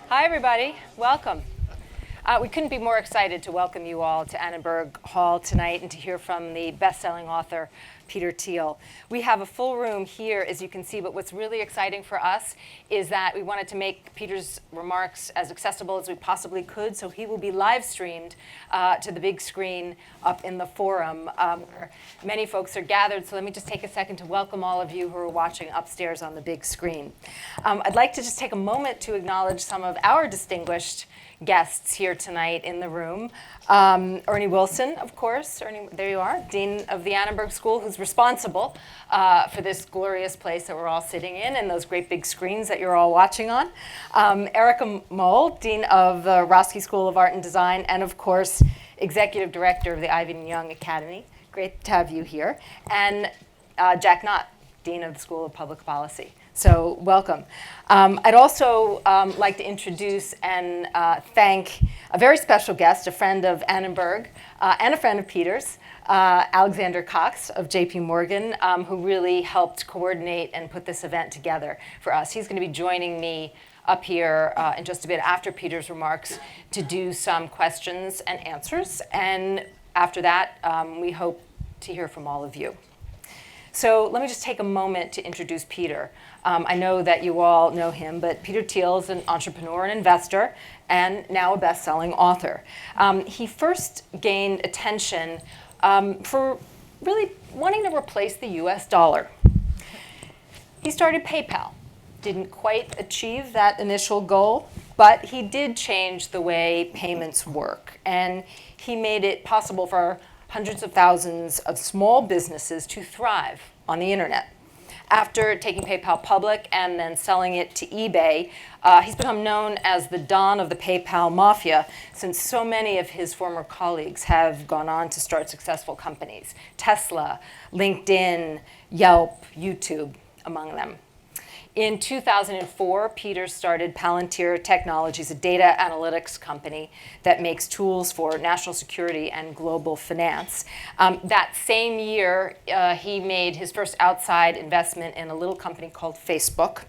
Hi, everybody. Welcome. We couldn't be more excited to welcome you all to Annenberg Hall tonight and to hear from the best-selling author, Peter Thiel. We have a full room here, as you can see, but what's really exciting for us is that we wanted to make Peter's remarks as accessible as we possibly could, so he will be live streamed to the big screen up in the forum where many folks are gathered. So let me just take a second to welcome all of you who are watching upstairs on the big screen. I'd like to just take a moment to acknowledge some of our distinguished guests here tonight in the room. Ernie Wilson, of course. Ernie, there you are, Dean of the Annenberg School, who's responsible for this glorious place that we're all sitting in and those great big screens that you're all watching on. Erica Moll, Dean of the Roski School of Art and Design, and of course, Executive Director of the Ivy Young Academy. Great to have you here. And Jack Knott, Dean of the School of Public Policy. So welcome. I'd also like to introduce and thank a very special guest, a friend of Annenberg and a friend of Peter's, Alexander Cox of JP Morgan, who really helped coordinate and put this event together for us. He's going to be joining me up here in just a bit after Peter's remarks to do some questions and answers. And after that, we hope to hear from all of you. So let me just take a moment to introduce Peter. I know that you all know him, but Peter Thiel is an entrepreneur and investor and now a best-selling author. He first gained attention for really wanting to replace the US dollar. He started PayPal. Didn't quite achieve that initial goal, but he did change the way payments work. And he made it possible for hundreds of thousands of small businesses to thrive on the internet. After taking PayPal public and then selling it to eBay, he's become known as the Don of the PayPal Mafia, since so many of his former colleagues have gone on to start successful companies. Tesla, LinkedIn, Yelp, YouTube, among them. In 2004, Peter started Palantir Technologies, a data analytics company that makes tools for national security and global finance. That same year, he made his first outside investment in a little company called Facebook,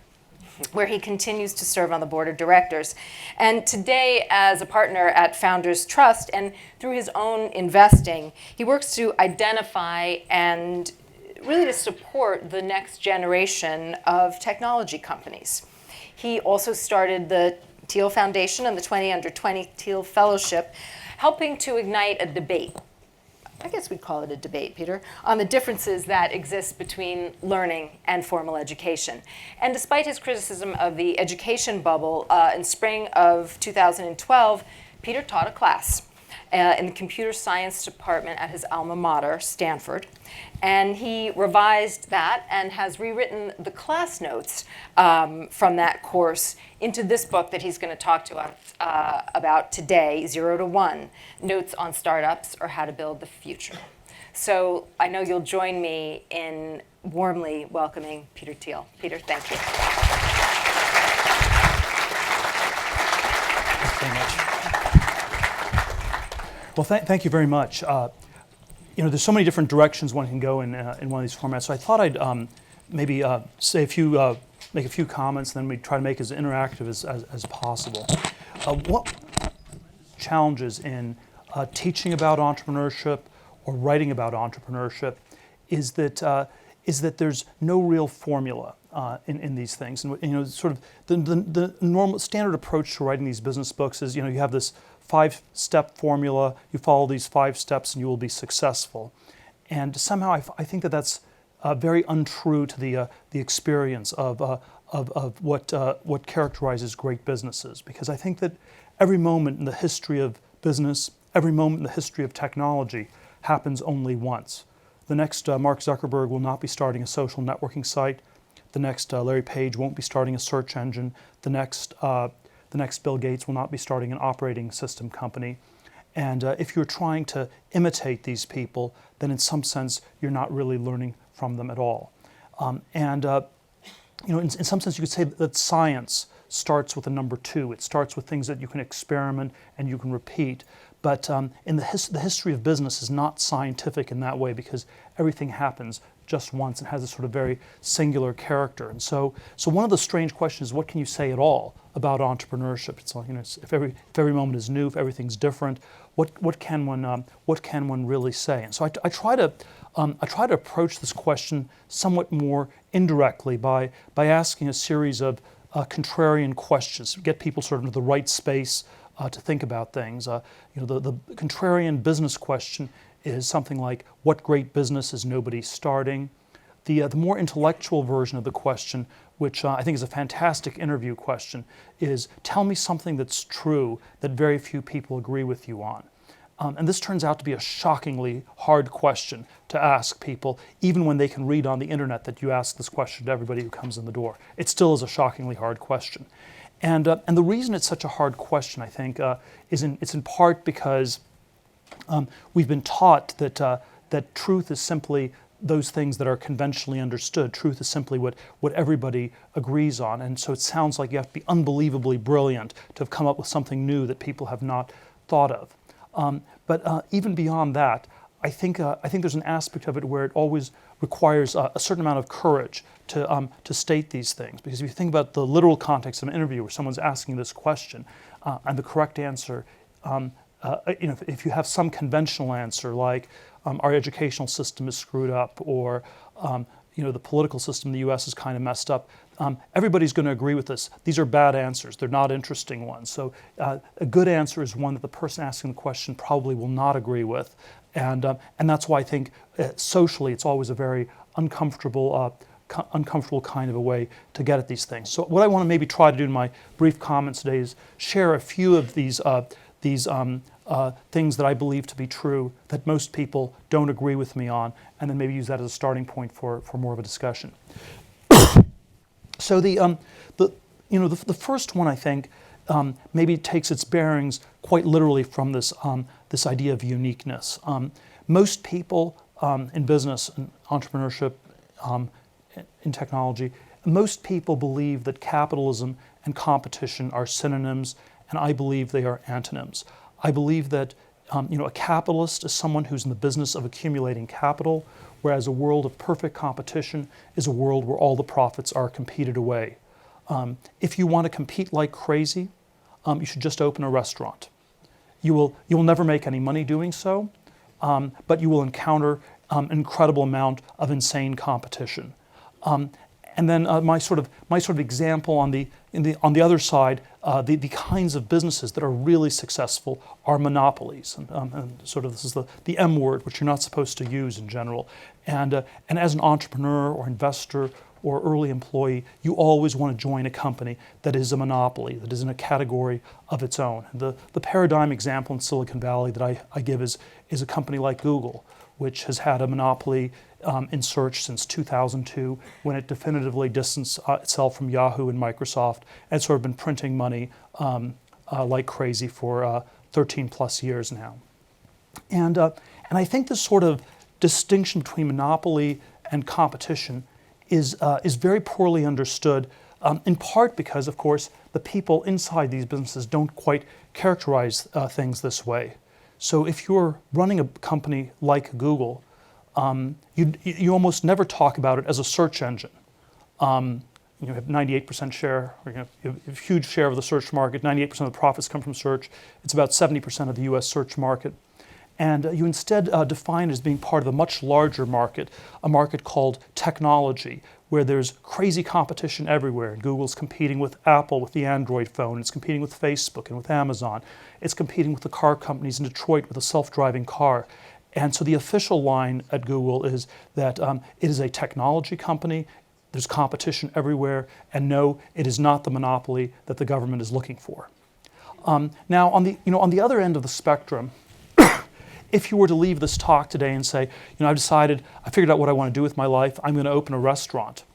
where he continues to serve on the board of directors. And today, as a partner at Founders Trust, and through his own investing, he works to identify and really to support the next generation of technology companies. He also started the Thiel Foundation and the 20 Under 20 Thiel Fellowship, helping to ignite a debate. I guess we'd call it a debate, Peter, on the differences that exist between learning and formal education. And despite his criticism of the education bubble, in spring of 2012, Peter taught a class in the computer science department at his alma mater, Stanford. And he revised that and has rewritten the class notes from that course into this book that he's going to talk to us about today, 0 to 1, Notes on Startups or How to Build the Future. So I know you'll join me in warmly welcoming Peter Thiel. Peter, thank you. Thanks very much. Well, thank you very much. There's so many different directions one can go in one of these formats. So I thought I'd maybe make a few comments, and then we try to make it as interactive as possible. What challenges in teaching about entrepreneurship or writing about entrepreneurship is that there's no real formula in these things. And sort of the normal standard approach to writing these business books is you have this 5-step formula, you follow these 5 steps and you will be successful. And somehow I think that's very untrue to the experience of what characterizes great businesses. Because I think that every moment in the history of business, every moment in the history of technology happens only once. The next Mark Zuckerberg will not be starting a social networking site. The next Larry Page won't be starting a search engine. The next Bill Gates will not be starting an operating system company. And if you're trying to imitate these people, then in some sense, you're not really learning from them at all. In some sense, you could say that science starts with a number 2. It starts with things that you can experiment and you can repeat. But in the history of business is not scientific in that way, because everything happens just once and has a sort of very singular character. And so one of the strange questions is, what can you say at all about entrepreneurship? It's like, if every moment is new, if everything's different, what can one really say? And so I try to approach this question somewhat more indirectly by asking a series of contrarian questions, get people sort of into the right space to think about things. The contrarian business question is something like, what great business is nobody starting? The more intellectual version of the question, which I think is a fantastic interview question, is, tell me something that's true that very few people agree with you on. And this turns out to be a shockingly hard question to ask people, even when they can read on the internet that you ask this question to everybody who comes in the door. It still is a shockingly hard question. And the reason it's such a hard question, I think, it's in part because we've been taught that truth is simply those things that are conventionally understood. Truth is simply what everybody agrees on. And so it sounds like you have to be unbelievably brilliant to have come up with something new that people have not thought of. But even beyond that, I think there's an aspect of it where it always requires a certain amount of courage to state these things. Because if you think about the literal context of an interview where someone's asking this question, and the correct answer, if you have some conventional answer like our educational system is screwed up, or the political system in the U.S. is kind of messed up, everybody's going to agree with this. These are bad answers. They're not interesting ones. So a good answer is one that the person asking the question probably will not agree with. And that's why I think socially it's always a very uncomfortable kind of a way to get at these things. So what I want to maybe try to do in my brief comments today is share a few of these things that I believe to be true that most people don't agree with me on, and then maybe use that as a starting point for more of a discussion. So the first one, I think, maybe takes its bearings quite literally from this idea of uniqueness. Most people in business and entrepreneurship, in technology, most people believe that capitalism and competition are synonyms, and I believe they are antonyms. I believe that a capitalist is someone who's in the business of accumulating capital, whereas a world of perfect competition is a world where all the profits are competed away. If you want to compete like crazy, you should just open a restaurant. You will never make any money doing so, but you will encounter an incredible amount of insane competition. And then my sort of example on the other side, the kinds of businesses that are really successful are monopolies, and sort of this is the M word, which you're not supposed to use in general. And as an entrepreneur or investor or early employee, you always want to join a company that is a monopoly, that is in a category of its own. The paradigm example in Silicon Valley that I give is a company like Google, which has had a monopoly in search since 2002, when it definitively distanced itself from Yahoo and Microsoft, and sort of been printing money like crazy for 13 plus years now. And I think this sort of distinction between monopoly and competition is very poorly understood, in part because, of course, the people inside these businesses don't quite characterize things this way. So if you're running a company like Google, you almost never talk about it as a search engine. You have 98% share, or you have a huge share of the search market, 98% of the profits come from search. It's about 70% of the US search market. And you instead define it as being part of a much larger market, a market called technology, where there's crazy competition everywhere. Google's competing with Apple with the Android phone. It's competing with Facebook and with Amazon. It's competing with the car companies in Detroit with a self-driving car. And so the official line at Google is that it is a technology company. There's competition everywhere, and no, it is not the monopoly that the government is looking for. Now, on the other end of the spectrum, if you were to leave this talk today and say, I figured out what I want to do with my life, I'm going to open a restaurant.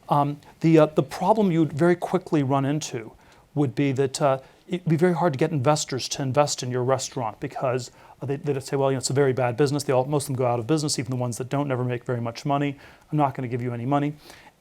The problem you would very quickly run into would be that it'd be very hard to get investors to invest in your restaurant, because they'd say, well, it's a very bad business. Most of them go out of business, even the ones that don't never make very much money. I'm not going to give you any money.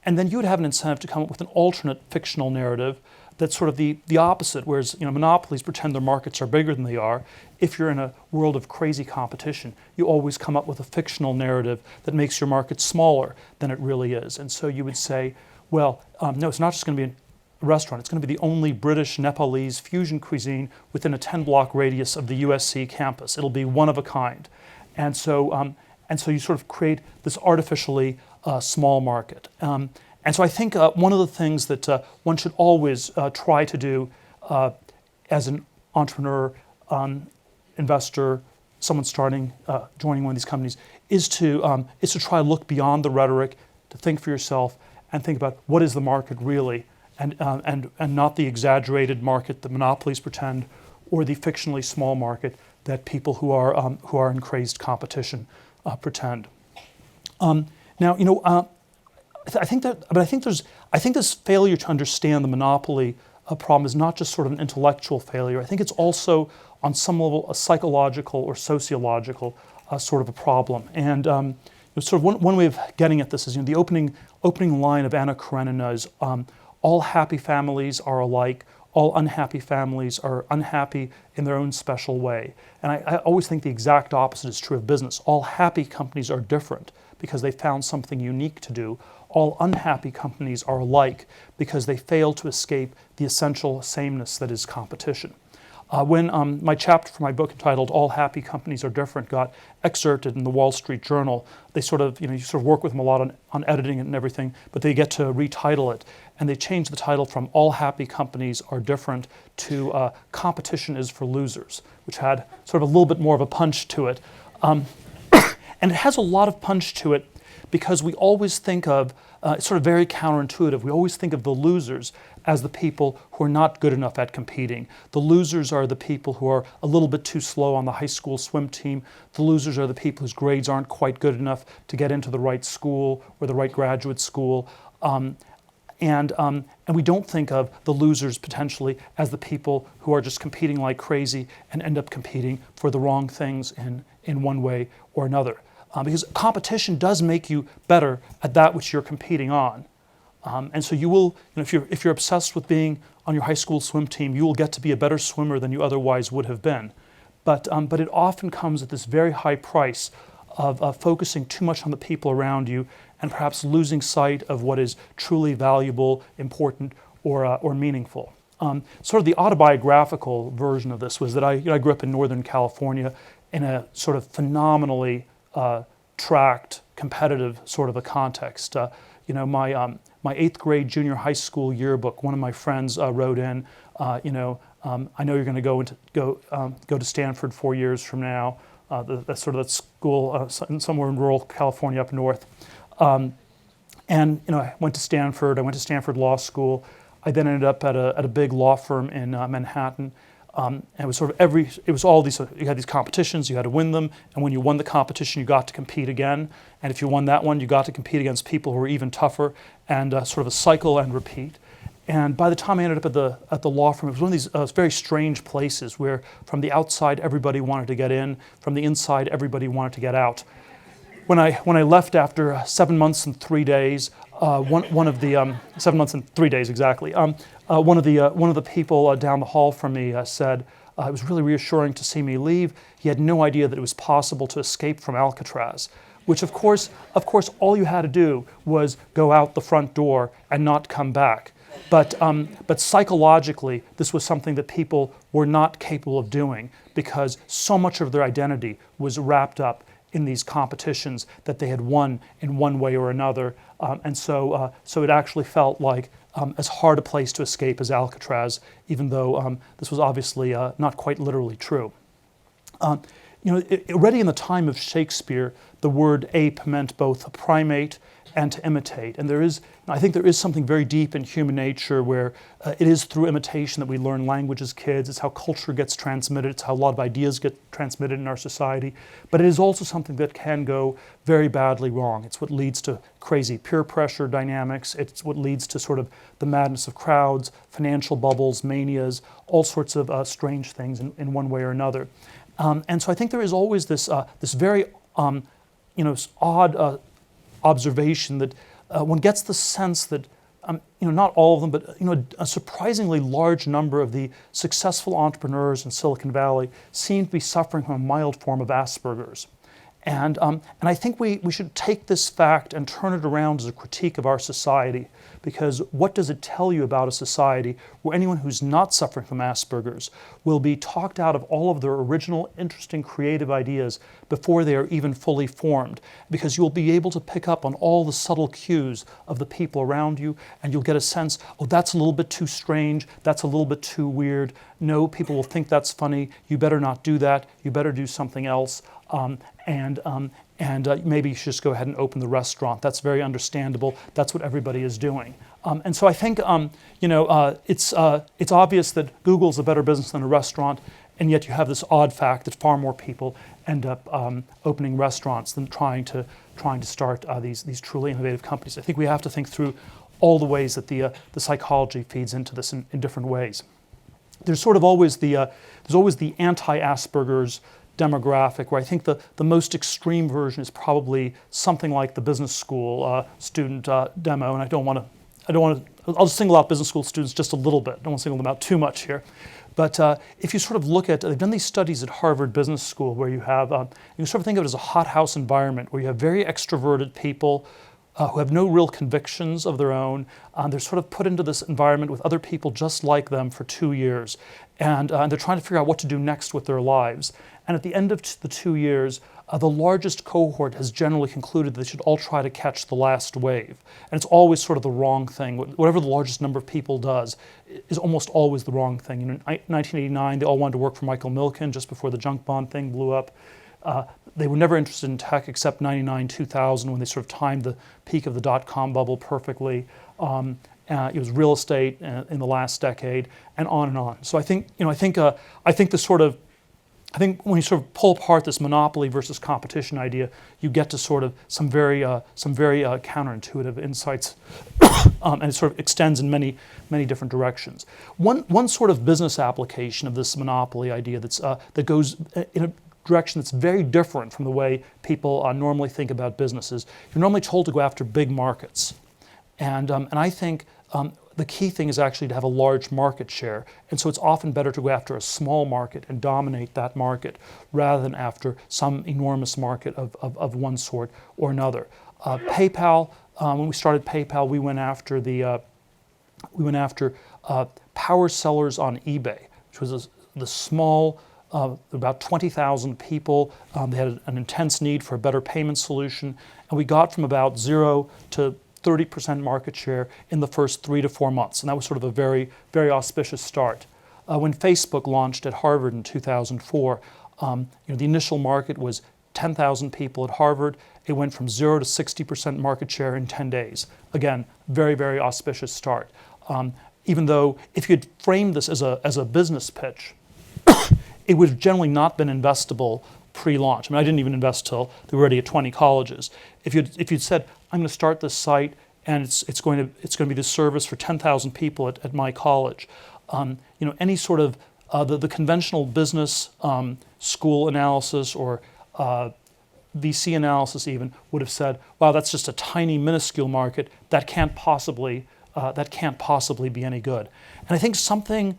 And then you would have an incentive to come up with an alternate fictional narrative that's sort of the opposite, whereas monopolies pretend their markets are bigger than they are. If you're in a world of crazy competition, you always come up with a fictional narrative that makes your market smaller than it really is. And so you would say, well, no, it's not just going to be a restaurant. It's going to be the only British Nepalese fusion cuisine within a 10-block radius of the USC campus. It'll be one of a kind. And so you sort of create this artificially small market. And so I think one of the things that one should always try to do as an entrepreneur, investor, someone starting, joining one of these companies, is to try to look beyond the rhetoric, to think for yourself, and think about what is the market really, and not the exaggerated market that monopolies pretend, or the fictionally small market that people who are in crazed competition pretend. Now, I think this failure to understand the monopoly problem is not just sort of an intellectual failure. I think it's also, on some level, a psychological or sociological sort of a problem. And sort of one way of getting at this is, the opening line of Anna Karenina is, all happy families are alike. All unhappy families are unhappy in their own special way. And I always think the exact opposite is true of business. All happy companies are different because they found something unique to do. All unhappy companies are alike because they fail to escape the essential sameness that is competition. When my chapter for my book entitled "All Happy Companies Are Different" got excerpted in the Wall Street Journal, they sort of, you sort of work with them a lot on editing it and everything, but they get to retitle it, and they changed the title from "All Happy Companies Are Different" to "Competition is for Losers," which had sort of a little bit more of a punch to it. And it has a lot of punch to it because we always think of, it's sort of very counterintuitive, we always think of the losers as the people who are not good enough at competing. The losers are the people who are a little bit too slow on the high school swim team. The losers are the people whose grades aren't quite good enough to get into the right school or the right graduate school. And we don't think of the losers potentially as the people who are just competing like crazy and end up competing for the wrong things in one way or another. Because competition does make you better at that which you're competing on. And so you will, if you're obsessed with being on your high school swim team, you will get to be a better swimmer than you otherwise would have been. But it often comes at this very high price of focusing too much on the people around you and perhaps losing sight of what is truly valuable, important, or meaningful. Sort of the autobiographical version of this was that I grew up in Northern California in a sort of phenomenally tracked, competitive sort of a context. My 8th grade junior high school yearbook, one of my friends wrote in, I know you're going to go to Stanford 4 years from now. That's sort of that school somewhere in rural California up north. And I went to Stanford. I went to Stanford Law School. I then ended up at a big law firm in Manhattan. And it was sort of it was all these, you had these competitions, you had to win them, and when you won the competition, you got to compete again. And if you won that one, you got to compete against people who were even tougher, and sort of a cycle and repeat. And by the time I ended up at the law firm, it was one of these very strange places where from the outside, everybody wanted to get in, from the inside, everybody wanted to get out. When I left after 7 months and 3 days, one of the 7 months and 3 days exactly. One of the people down the hall from me said it was really reassuring to see me leave. He had no idea that it was possible to escape from Alcatraz, which of course all you had to do was go out the front door and not come back. But psychologically, this was something that people were not capable of doing because so much of their identity was wrapped up in these competitions that they had won in one way or another. And so it actually felt like as hard a place to escape as Alcatraz, even though this was obviously not quite literally true. Already in the time of Shakespeare, the word ape meant both a primate and to imitate. And I think there is something very deep in human nature where it is through imitation that we learn language as kids. It's how culture gets transmitted. It's how a lot of ideas get transmitted in our society. But it is also something that can go very badly wrong. It's what leads to crazy peer pressure dynamics. It's what leads to sort of the madness of crowds, financial bubbles, manias, all sorts of strange things in one way or another. And so I think there is always this very odd observation that one gets the sense that not all of them, but a surprisingly large number of the successful entrepreneurs in Silicon Valley seem to be suffering from a mild form of Asperger's. And I think we should take this fact and turn it around as a critique of our society, because what does it tell you about a society where anyone who's not suffering from Asperger's will be talked out of all of their original, interesting, creative ideas before they are even fully formed? Because you'll be able to pick up on all the subtle cues of the people around you, and you'll get a sense, oh, that's a little bit too strange, that's a little bit too weird, no, people will think that's funny, you better not do that, you better do something else. Maybe you should just go ahead and open the restaurant. That's very understandable. That's what everybody is doing. And so I think it's obvious that Google's a better business than a restaurant, and yet you have this odd fact that far more people end up opening restaurants than trying to start these truly innovative companies. I think we have to think through all the ways that the psychology feeds into this in different ways. There's sort of always the anti-Asperger's demographic, where I think the most extreme version is probably something like the business school student demo, and I'll just single out business school students just a little bit. I don't want to single them out too much here. But if you sort of look at, they've done these studies at Harvard Business School where you have, you sort of think of it as a hothouse environment where you have very extroverted people who have no real convictions of their own. They're sort of put into this environment with other people just like them for 2 years. And they're trying to figure out what to do next with their lives. And at the end of the 2 years, the largest cohort has generally concluded that they should all try to catch the last wave. And it's always sort of the wrong thing. Whatever the largest number of people does is almost always the wrong thing. In 1989, they all wanted to work for Michael Milken just before the junk bond thing blew up. They were never interested in tech except 99, 2000, when they sort of timed the peak of the dot-com bubble perfectly. It was real estate in the last decade, and on and on. So I think when you sort of pull apart this monopoly versus competition idea, you get to sort of some very counterintuitive insights, and it sort of extends in many different directions. One sort of business application of this monopoly idea that goes in a direction that's very different from the way people normally think about businesses. You're normally told to go after big markets, and I think the key thing is actually to have a large market share, and so it's often better to go after a small market and dominate that market rather than after some enormous market of one sort or another. PayPal, when we started PayPal, we went after power sellers on eBay, which was the small, about 20,000 people. They had an intense need for a better payment solution, and we got from about 0 to 30% market share in the first 3 to 4 months, and that was sort of a very, very auspicious start. When Facebook launched at Harvard in 2004, the initial market was 10,000 people at Harvard. It went from 0 to 60% market share in 10 days. Again, very, very auspicious start. Even though if you had framed this as a business pitch, it would have generally not been investable pre-launch. I mean, I didn't even invest till they were already at 20 colleges. If you'd said, I'm going to start this site and it's going to be the service for 10,000 people at my college, any sort of the conventional business school analysis or VC analysis even would have said, wow, that's just a tiny, minuscule market. That can't possibly be any good. And I think something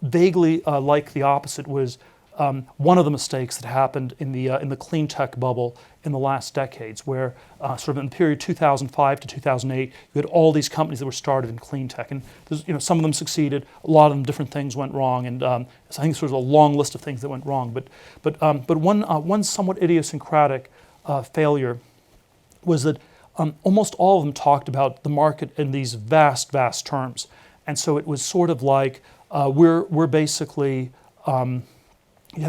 vaguely like the opposite was one of the mistakes that happened in the clean tech bubble in the last decades, where sort of in the period 2005 to 2008, you had all these companies that were started in clean tech, and some of them succeeded, a lot of them different things went wrong, and so I think there's a long list of things that went wrong. But one somewhat idiosyncratic failure was that almost all of them talked about the market in these vast terms, and so it was sort of like we're basically.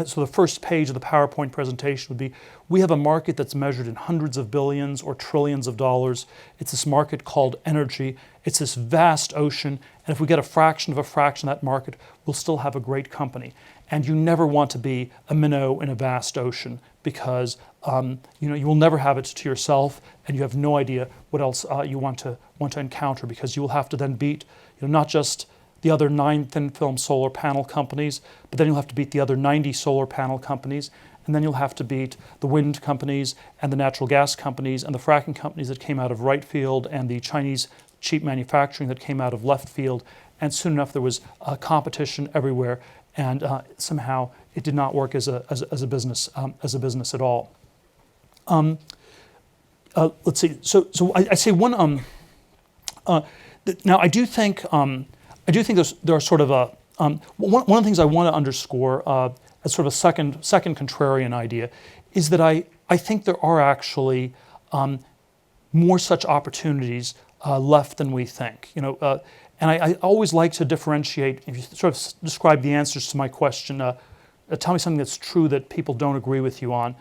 So the first page of the PowerPoint presentation would be, we have a market that's measured in hundreds of billions or trillions of dollars. It's this market called energy. It's this vast ocean, and if we get a fraction of that market, we'll still have a great company. And you never want to be a minnow in a vast ocean, because you will never have it to yourself, and you have no idea what else you want to encounter, because you will have to then beat not just the other 9 thin film solar panel companies, but then you'll have to beat the other 90 solar panel companies, and then you'll have to beat the wind companies and the natural gas companies and the fracking companies that came out of right field and the Chinese cheap manufacturing that came out of left field. And soon enough, there was competition everywhere, and somehow it did not work as a business at all. Let's see. So I say one. Now I do think there are sort of one of the things I want to underscore as sort of a second contrarian idea is that I think there are actually more such opportunities left than we think. And I always like to differentiate. If you sort of describe the answers to my question, tell me something that's true that people don't agree with you on.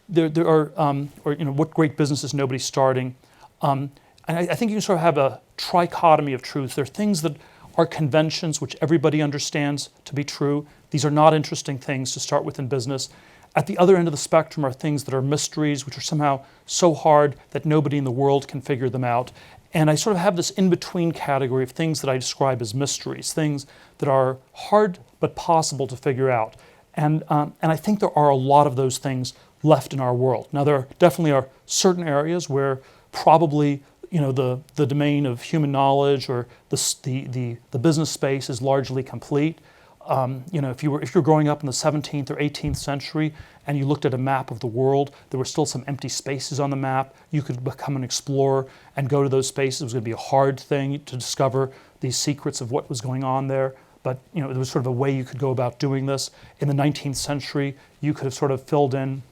There are, what great business is nobody starting? And I think you can sort of have a trichotomy of truth. There are things that are conventions which everybody understands to be true. These are not interesting things to start with in business. At the other end of the spectrum are things that are mysteries, which are somehow so hard that nobody in the world can figure them out. And I sort of have this in-between category of things that I describe as mysteries, things that are hard but possible to figure out. And I think there are a lot of those things left in our world. Now, there definitely are certain areas where probably the domain of human knowledge or the business space is largely complete. If you were growing up in the 17th or 18th century and you looked at a map of the world, there were still some empty spaces on the map. You could become an explorer and go to those spaces. It was going to be a hard thing to discover these secrets of what was going on there. But there was sort of a way you could go about doing this. In the 19th century, you could have sort of filled in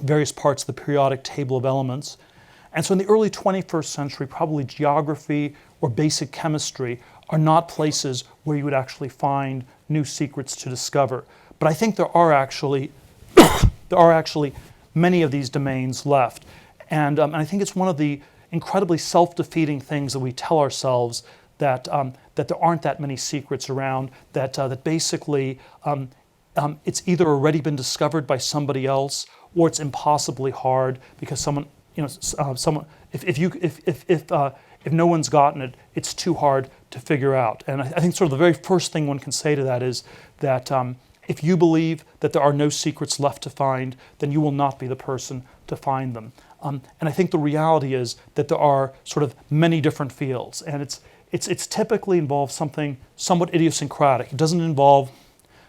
various parts of the periodic table of elements. And so in the early 21st century, probably geography or basic chemistry are not places where you would actually find new secrets to discover. But I think there are actually many of these domains left. And I think it's one of the incredibly self-defeating things that we tell ourselves that there aren't that many secrets around, that basically it's either already been discovered by somebody else or it's impossibly hard because someone, if no one's gotten it, it's too hard to figure out. And I think sort of the very first thing one can say to that is that if you believe that there are no secrets left to find, then you will not be the person to find them. And I think the reality is that there are sort of many different fields, and it's typically involves something somewhat idiosyncratic. It doesn't involve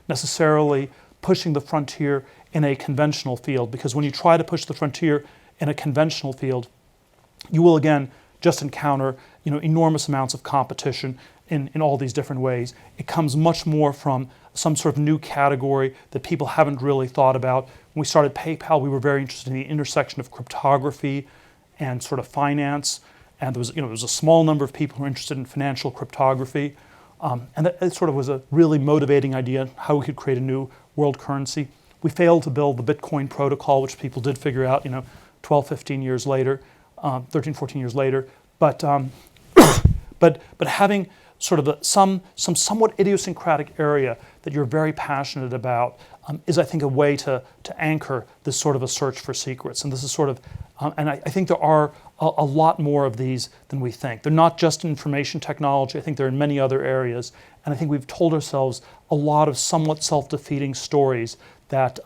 necessarily pushing the frontier in a conventional field, because when you try to push the frontier in a conventional field, you will again just encounter enormous amounts of competition in all these different ways. It comes much more from some sort of new category that people haven't really thought about. When we started PayPal, we were very interested in the intersection of cryptography and sort of finance. And there was a small number of people who were interested in financial cryptography. And that sort of was a really motivating idea, how we could create a new world currency. We failed to build the Bitcoin protocol, which people did figure out, 12, 15 years later, 13, 14 years later. But having sort of some somewhat idiosyncratic area that you're very passionate about is, I think, a way to anchor this sort of a search for secrets. And this is sort of, and I think there are a lot more of these than we think. They're not just in information technology. I think they're in many other areas. And I think we've told ourselves a lot of somewhat self-defeating stories that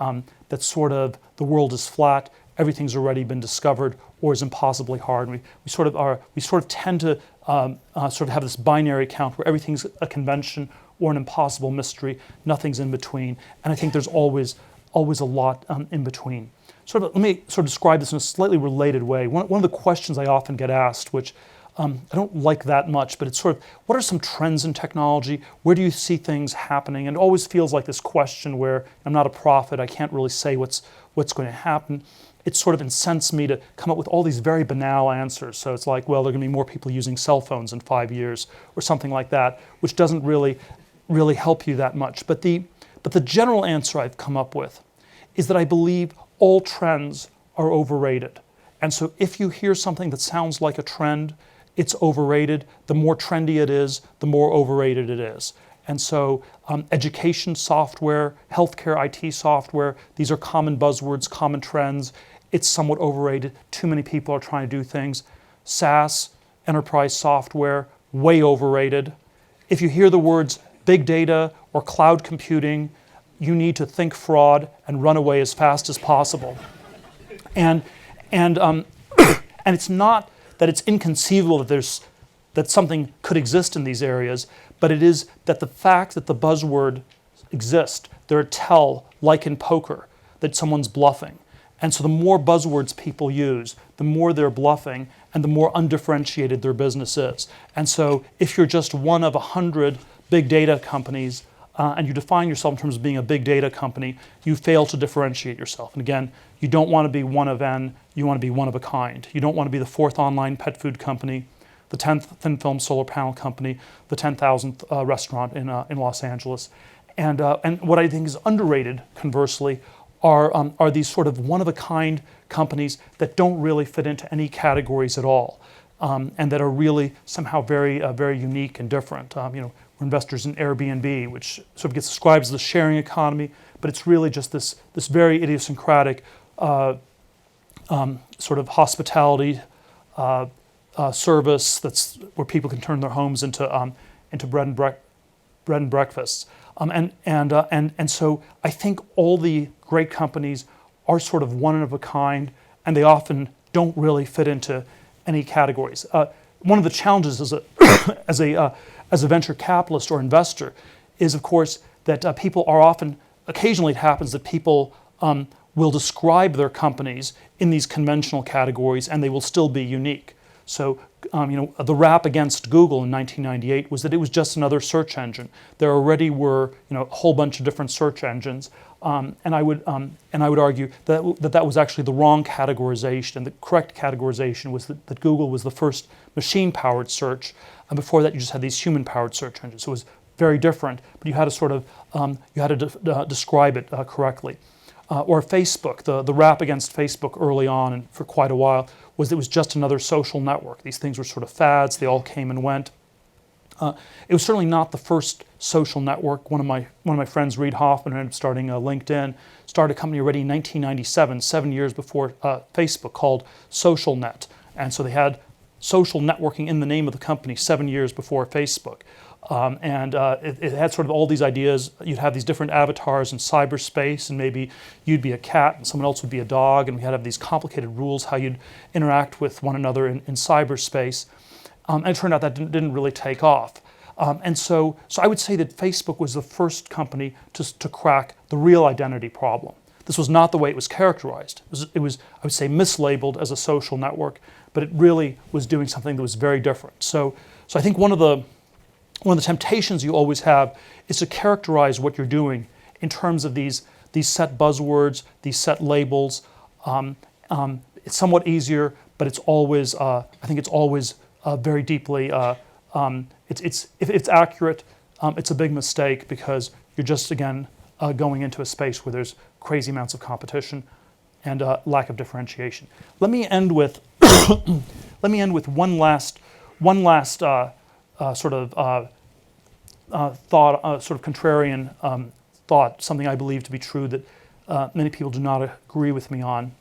sort of the world is flat, everything's already been discovered, or is impossibly hard. And we sort of tend to sort of have this binary account where everything's a convention or an impossible mystery, nothing's in between. And I think there's always a lot in between. Let me sort of describe this in a slightly related way. One of the questions I often get asked, which I don't like that much, but it's sort of, what are some trends in technology? Where do you see things happening? And it always feels like this question where I'm not a prophet, I can't really say what's going to happen. It sort of incensed me to come up with all these very banal answers. So it's like, well, there are going to be more people using cell phones in 5 years or something like that, which doesn't really help you that much. But the general answer I've come up with is that I believe all trends are overrated. And so if you hear something that sounds like a trend, it's overrated. The more trendy it is, the more overrated it is. And so education software, healthcare IT software, these are common buzzwords, common trends. It's somewhat overrated. Too many people are trying to do things. SaaS, enterprise software, way overrated. If you hear the words big data or cloud computing, you need to think fraud and run away as fast as possible. And it's not that it's inconceivable that something could exist in these areas, but it is that the fact that the buzzword exists, they're a tell, like in poker, that someone's bluffing. And so the more buzzwords people use, the more they're bluffing and the more undifferentiated their business is. And so if you're just one of 100 big data companies and you define yourself in terms of being a big data company, you fail to differentiate yourself. And again, you don't want to be one of N, you want to be one of a kind. You don't want to be the 4th online pet food company, the 10th thin film solar panel company, the 10,000th restaurant in Los Angeles. And what I think is underrated, conversely, are these sort of one-of-a-kind companies that don't really fit into any categories at all, and that are really somehow very, very unique and different. We're investors in Airbnb, which sort of gets described as the sharing economy, but it's really just this very idiosyncratic sort of hospitality service that's where people can turn their homes into bread and breakfasts. And so I think all the great companies are sort of one of a kind, and they often don't really fit into any categories. One of the challenges as a venture capitalist or investor is, of course, that people are often, occasionally it happens that people will describe their companies in these conventional categories, and they will still be unique. So, the rap against Google in 1998 was that it was just another search engine. There already were, a whole bunch of different search engines, and I would argue that was actually the wrong categorization. And the correct categorization was that Google was the first machine-powered search, and before that, you just had these human-powered search engines. So it was very different, but you had to sort of describe it correctly. Or Facebook, the rap against Facebook early on and for quite a while was it was just another social network. These things were sort of fads, they all came and went. It was certainly not the first social network. One of my friends, Reid Hoffman, who ended up starting LinkedIn, started a company already in 1997, 7 years before Facebook, called SocialNet. And so they had social networking in the name of the company 7 years before Facebook. It had sort of all these ideas. You'd have these different avatars in cyberspace, and maybe you'd be a cat and someone else would be a dog, and we had to have these complicated rules how you'd interact with one another in cyberspace. And it turned out that didn't really take off. So I would say that Facebook was the first company to crack the real identity problem. This was not the way it was characterized. It was, I would say, mislabeled as a social network, but it really was doing something that was very different. So I think one of the temptations you always have is to characterize what you're doing in terms of these set buzzwords, these set labels. It's somewhat easier, but it's always, I think it's always very deeply, if it's accurate, it's a big mistake because you're just, again, going into a space where there's crazy amounts of competition and lack of differentiation. Let me end with one last sort of thought, sort of contrarian thought, something I believe to be true that many people do not agree with me on.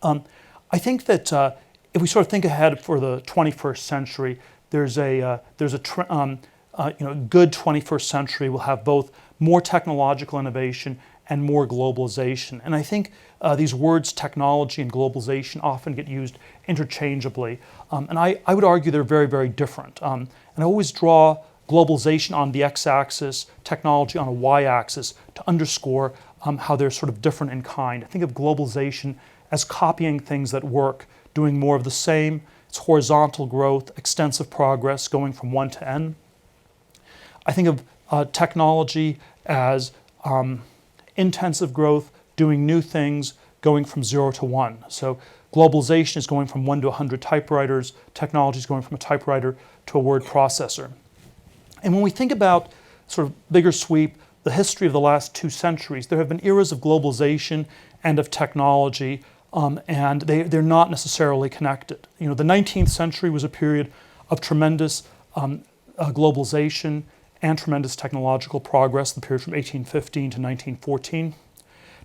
I think that if we sort of think ahead for the 21st century, there's a good 21st century will have both more technological innovation and more globalization. And I think these words, technology and globalization, often get used interchangeably. And I would argue they're very, very different. And I always draw globalization on the x-axis, technology on a y-axis to underscore how they're sort of different in kind. I think of globalization as copying things that work, doing more of the same. It's horizontal growth, extensive progress, going from 1 to N. I think of technology as intensive growth, doing new things, going from 0 to 1. So globalization is going from 1 to 100 typewriters. Technology is going from a typewriter to a word processor. And when we think about sort of bigger sweep, the history of the last 2 centuries, there have been eras of globalization and of technology, and they're not necessarily connected. The 19th century was a period of tremendous globalization and tremendous technological progress, the period from 1815 to 1914.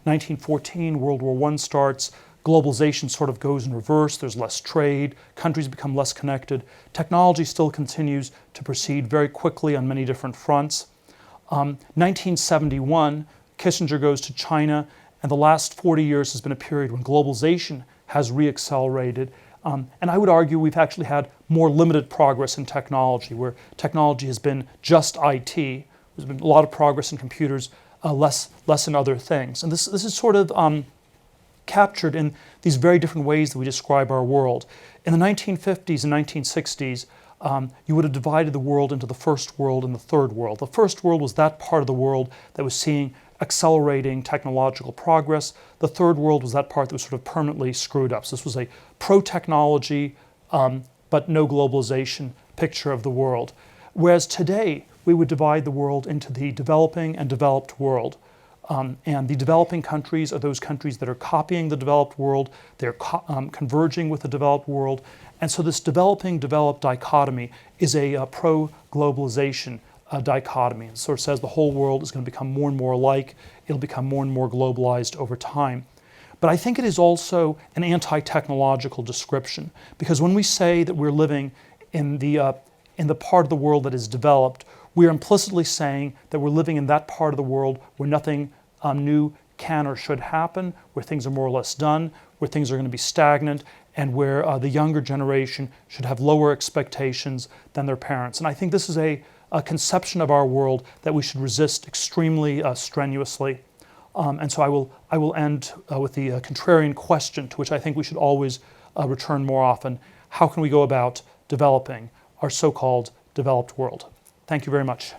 1914, World War I starts, globalization sort of goes in reverse, there's less trade, countries become less connected. Technology still continues to proceed very quickly on many different fronts. 1971 Kissinger goes to China, and the last 40 years has been a period when globalization has reaccelerated. And I would argue we've actually had more limited progress in technology, where technology has been just IT. There's been a lot of progress in computers, less in other things. And this is sort of captured in these very different ways that we describe our world. In the 1950s and 1960s, you would have divided the world into the first world and the third world. The first world was that part of the world that was seeing accelerating technological progress. The third world was that part that was sort of permanently screwed up. So this was a pro-technology, but no globalization picture of the world. Whereas today, we would divide the world into the developing and developed world. And the developing countries are those countries that are copying the developed world, they're converging with the developed world. And so this developing-developed dichotomy is a pro-globalization dichotomy. It sort of says the whole world is going to become more and more alike, it'll become more and more globalized over time. But I think it is also an anti-technological description, because when we say that we're living in the part of the world that is developed, we're implicitly saying that we're living in that part of the world where nothing new can or should happen, where things are more or less done, where things are going to be stagnant, and where the younger generation should have lower expectations than their parents. And I think this is a conception of our world that we should resist extremely strenuously. And so I will end with the contrarian question, to which I think we should always return more often. How can we go about developing our so-called developed world? Thank you very much.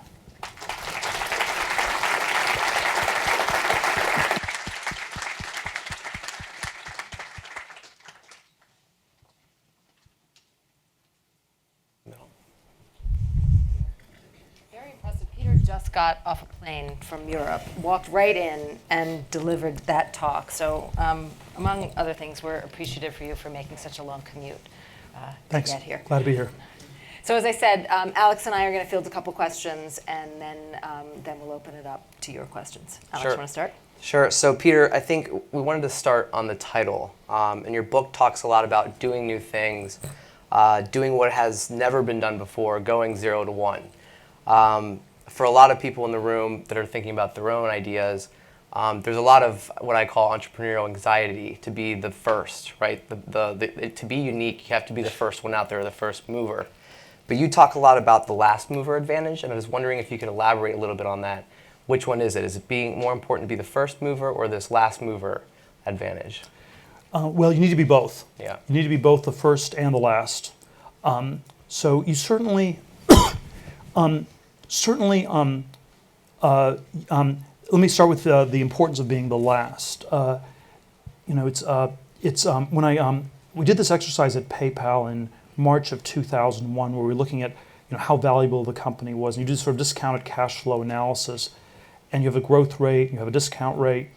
Very impressive. Peter just got off a plane from Europe, walked right in and delivered that talk. So among other things, we're appreciative for you for making such a long commute to get here. Glad to be here. So as I said, Alex and I are going to field a couple questions, and then we'll open it up to your questions. Alex, Sure. you want to start? Sure. So Peter, I think we wanted to start on the title. And your book talks a lot about doing new things, doing what has never been done before, going 0 to 1. For a lot of people in the room that are thinking about their own ideas, there's a lot of what I call entrepreneurial anxiety to be the first, right? To be unique, you have to be the first one out there, the first mover. But you talk a lot about the last mover advantage, and I was wondering if you could elaborate a little bit on that. Which one is it? Is it being more important to be the first mover or this last mover advantage? Well, you need to be both. Yeah. You need to be both the first and the last. So you certainly, let me start with the importance of being the last. When we did this exercise at PayPal in March of 2001, where we were looking at how valuable the company was, and you do sort of discounted cash flow analysis, and you have a growth rate, you have a discount rate,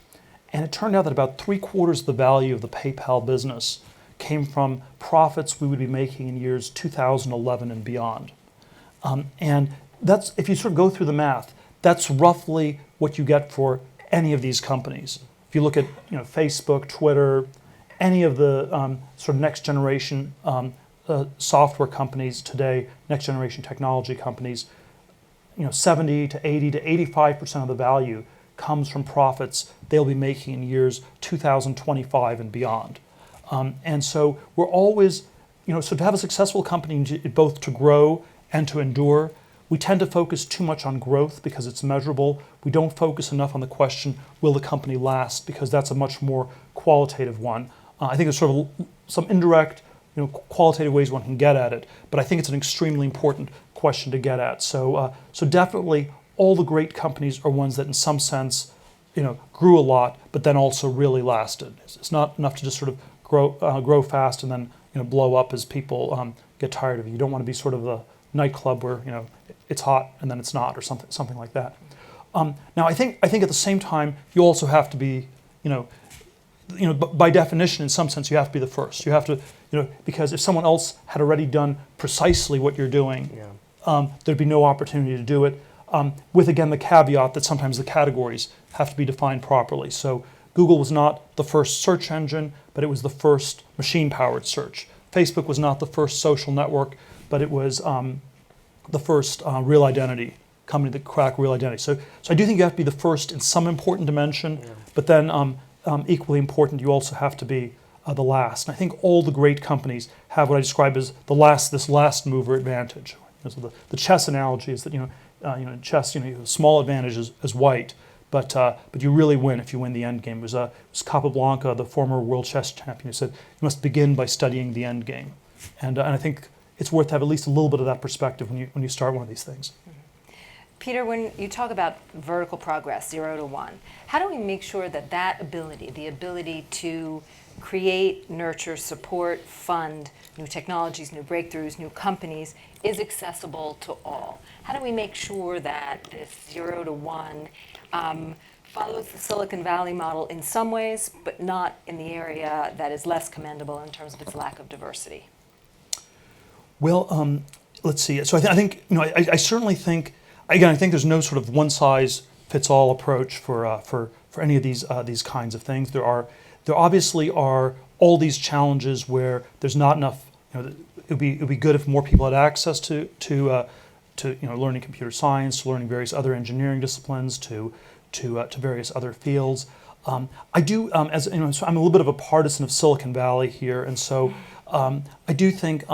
and it turned out that about 3/4 of the value of the PayPal business came from profits we would be making in years 2011 and beyond. And that's, if you sort of go through the math, that's roughly what you get for any of these companies. If you look at Facebook, Twitter, any of the sort of next generation software companies today, next generation technology companies, 70 to 80 to 85% of the value comes from profits they'll be making in years 2025 and beyond. And so we're always, so to have a successful company, both to grow and to endure, we tend to focus too much on growth because it's measurable. We don't focus enough on the question, will the company last? Because that's a much more qualitative one. I think there's sort of some indirect, qualitative ways one can get at it, but I think it's an extremely important question to get at. So definitely all the great companies are ones that in some sense, grew a lot, but then also really lasted. It's not enough to just sort of grow fast and then blow up as people get tired of you. You don't want to be sort of the nightclub where it's hot and then it's not, or something like that. Now I think at the same time you also have to be, by definition, in some sense, you have to be the first. You have to, because if someone else had already done precisely what you're doing, there'd be no opportunity to do it. With again the caveat that sometimes the categories have to be defined properly. So Google was not the first search engine, but it was the first machine-powered search. Facebook was not the first social network, but it was the first real identity company that crack real identity. So I do think you have to be the first in some important dimension, but then equally important, you also have to be the last. And I think all the great companies have what I describe as this last mover advantage. So the chess analogy is that in chess, you have a small advantage as white, but you really win if you win the end game. It was Capablanca, the former world chess champion, who said you must begin by studying the end game, and I think it's worth to have at least a little bit of that perspective when you start one of these things. Peter, when you talk about vertical progress, 0 to 1, how do we make sure that ability, the ability to create, nurture, support, fund new technologies, new breakthroughs, new companies, is accessible to all? How do we make sure that this 0 to 1 follows the Silicon Valley model in some ways, but not in the area that is less commendable in terms of its lack of diversity? Well, let's see. So I think I certainly think, again, I think there's no sort of one-size-fits-all approach for any of these kinds of things. There obviously are all these challenges where there's not enough. It would be good if more people had access to learning computer science, to learning various other engineering disciplines, to various other fields. I do, so I'm a little bit of a partisan of Silicon Valley here, and so I do think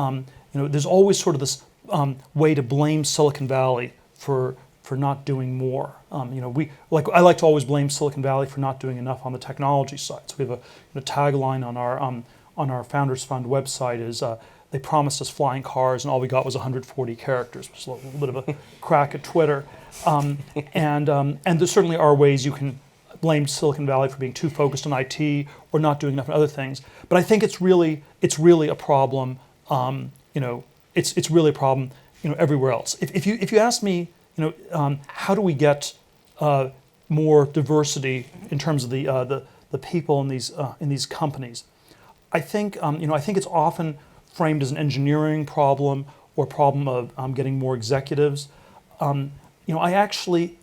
there's always sort of this way to blame Silicon Valley for not doing more. I like to always blame Silicon Valley for not doing enough on the technology side. So we have a tagline on our Founders Fund website is they promised us flying cars and all we got was 140 characters, which is a little bit of a crack at Twitter. And there certainly are ways you can blame Silicon Valley for being too focused on IT or not doing enough on other things. But I think it's really a problem. It's really a problem everywhere else. If you ask me, how do we get more diversity in terms of the people in these companies? I think it's often framed as an engineering problem or a problem of getting more executives. I actually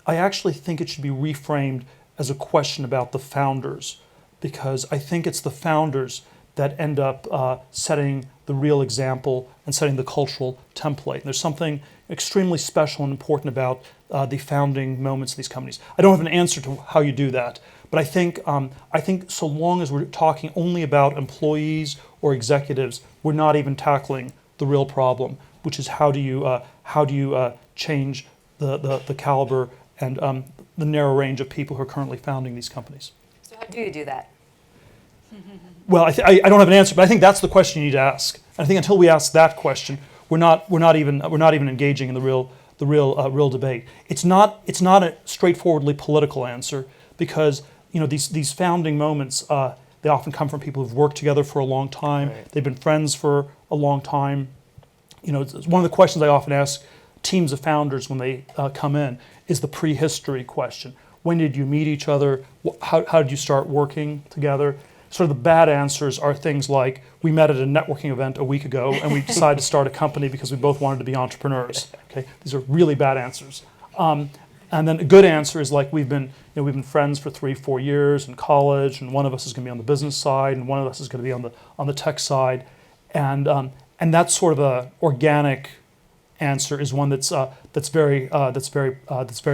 think it should be reframed as a question about the founders, because I think it's the founders that end up setting the real example and setting the cultural template. And there's something extremely special and important about the founding moments of these companies. I don't have an answer to how you do that, but I think so long as we're talking only about employees or executives, we're not even tackling the real problem, which is how do you change the caliber and the narrow range of people who are currently founding these companies. So how do you do that? Well, I don't have an answer, but I think that's the question you need to ask. And I think until we ask that question, we're not even engaging in the real debate. It's not a straightforwardly political answer, because these founding moments they often come from people who've worked together for a long time. Right. They've been friends for a long time. It's one of the questions I often ask teams of founders when they come in is the prehistory question. When did you meet each other? How did you start working together? Sort of the bad answers are things like, we met at a networking event a week ago and we decided to start a company because we both wanted to be entrepreneurs. Okay, these are really bad answers. And then a good answer is like, we've been friends for 3-4 years in college, and one of us is going to be on the business side, and one of us is going to be on the tech side, and that sort of a organic answer is one that's very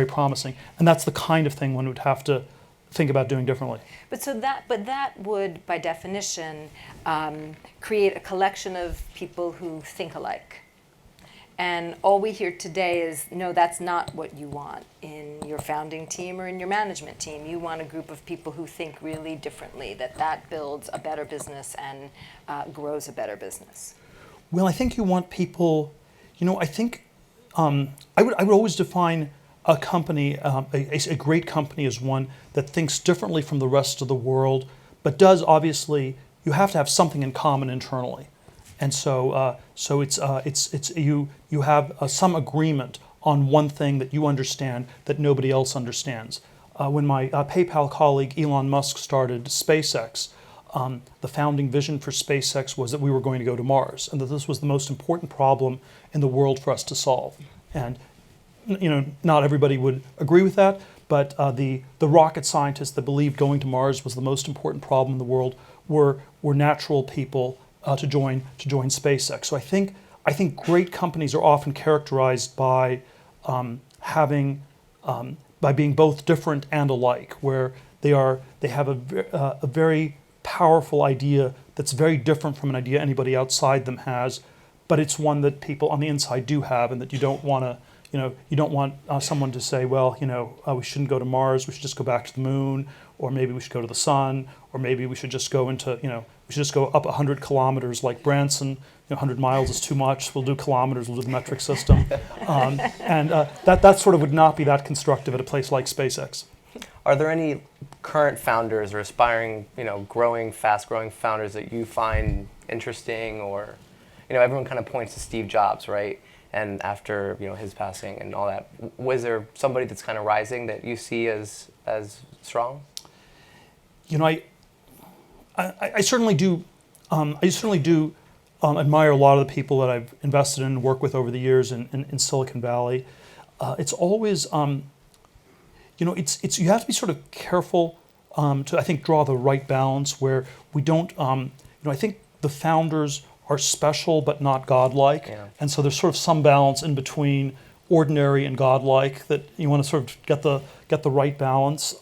promising, and that's the kind of thing one would have to think about doing differently. But that would, by definition, create a collection of people who think alike. And all we hear today is, no, that's not what you want in your founding team or in your management team. You want a group of people who think really differently, that builds a better business and grows a better business. Well, I think you want people, I think I would always define a company, a great company, as one that thinks differently from the rest of the world, but does obviously, you have to have something in common internally. And so you have some agreement on one thing that you understand that nobody else understands. When my PayPal colleague Elon Musk started SpaceX, the founding vision for SpaceX was that we were going to go to Mars, and that this was the most important problem in the world for us to solve. And not everybody would agree with that, but the rocket scientists that believed going to Mars was the most important problem in the world were natural people to join SpaceX. So I think great companies are often characterized by having by being both different and alike, where they have a very powerful idea that's very different from an idea anybody outside them has, but it's one that people on the inside do have, and that you don't want to, you don't want someone to say, well, we shouldn't go to Mars, we should just go back to the moon, or maybe we should go to the sun, or maybe we should just go into, we should just go up 100 kilometers like Branson. 100 miles is too much. We'll do kilometers. We'll do the metric system, and that sort of would not be that constructive at a place like SpaceX. Are there any current founders or aspiring, fast-growing founders that you find interesting, or, everyone kind of points to Steve Jobs, right? And after his passing and all that, was there somebody that's kind of rising that you see as strong? I certainly do. I certainly do admire a lot of the people that I've invested in and worked with over the years in Silicon Valley. It's always, it's you have to be sort of careful to, I think, draw the right balance where we don't. I think the founders are special but not godlike, and so there's sort of some balance in between ordinary and godlike that you want to sort of get the right balance.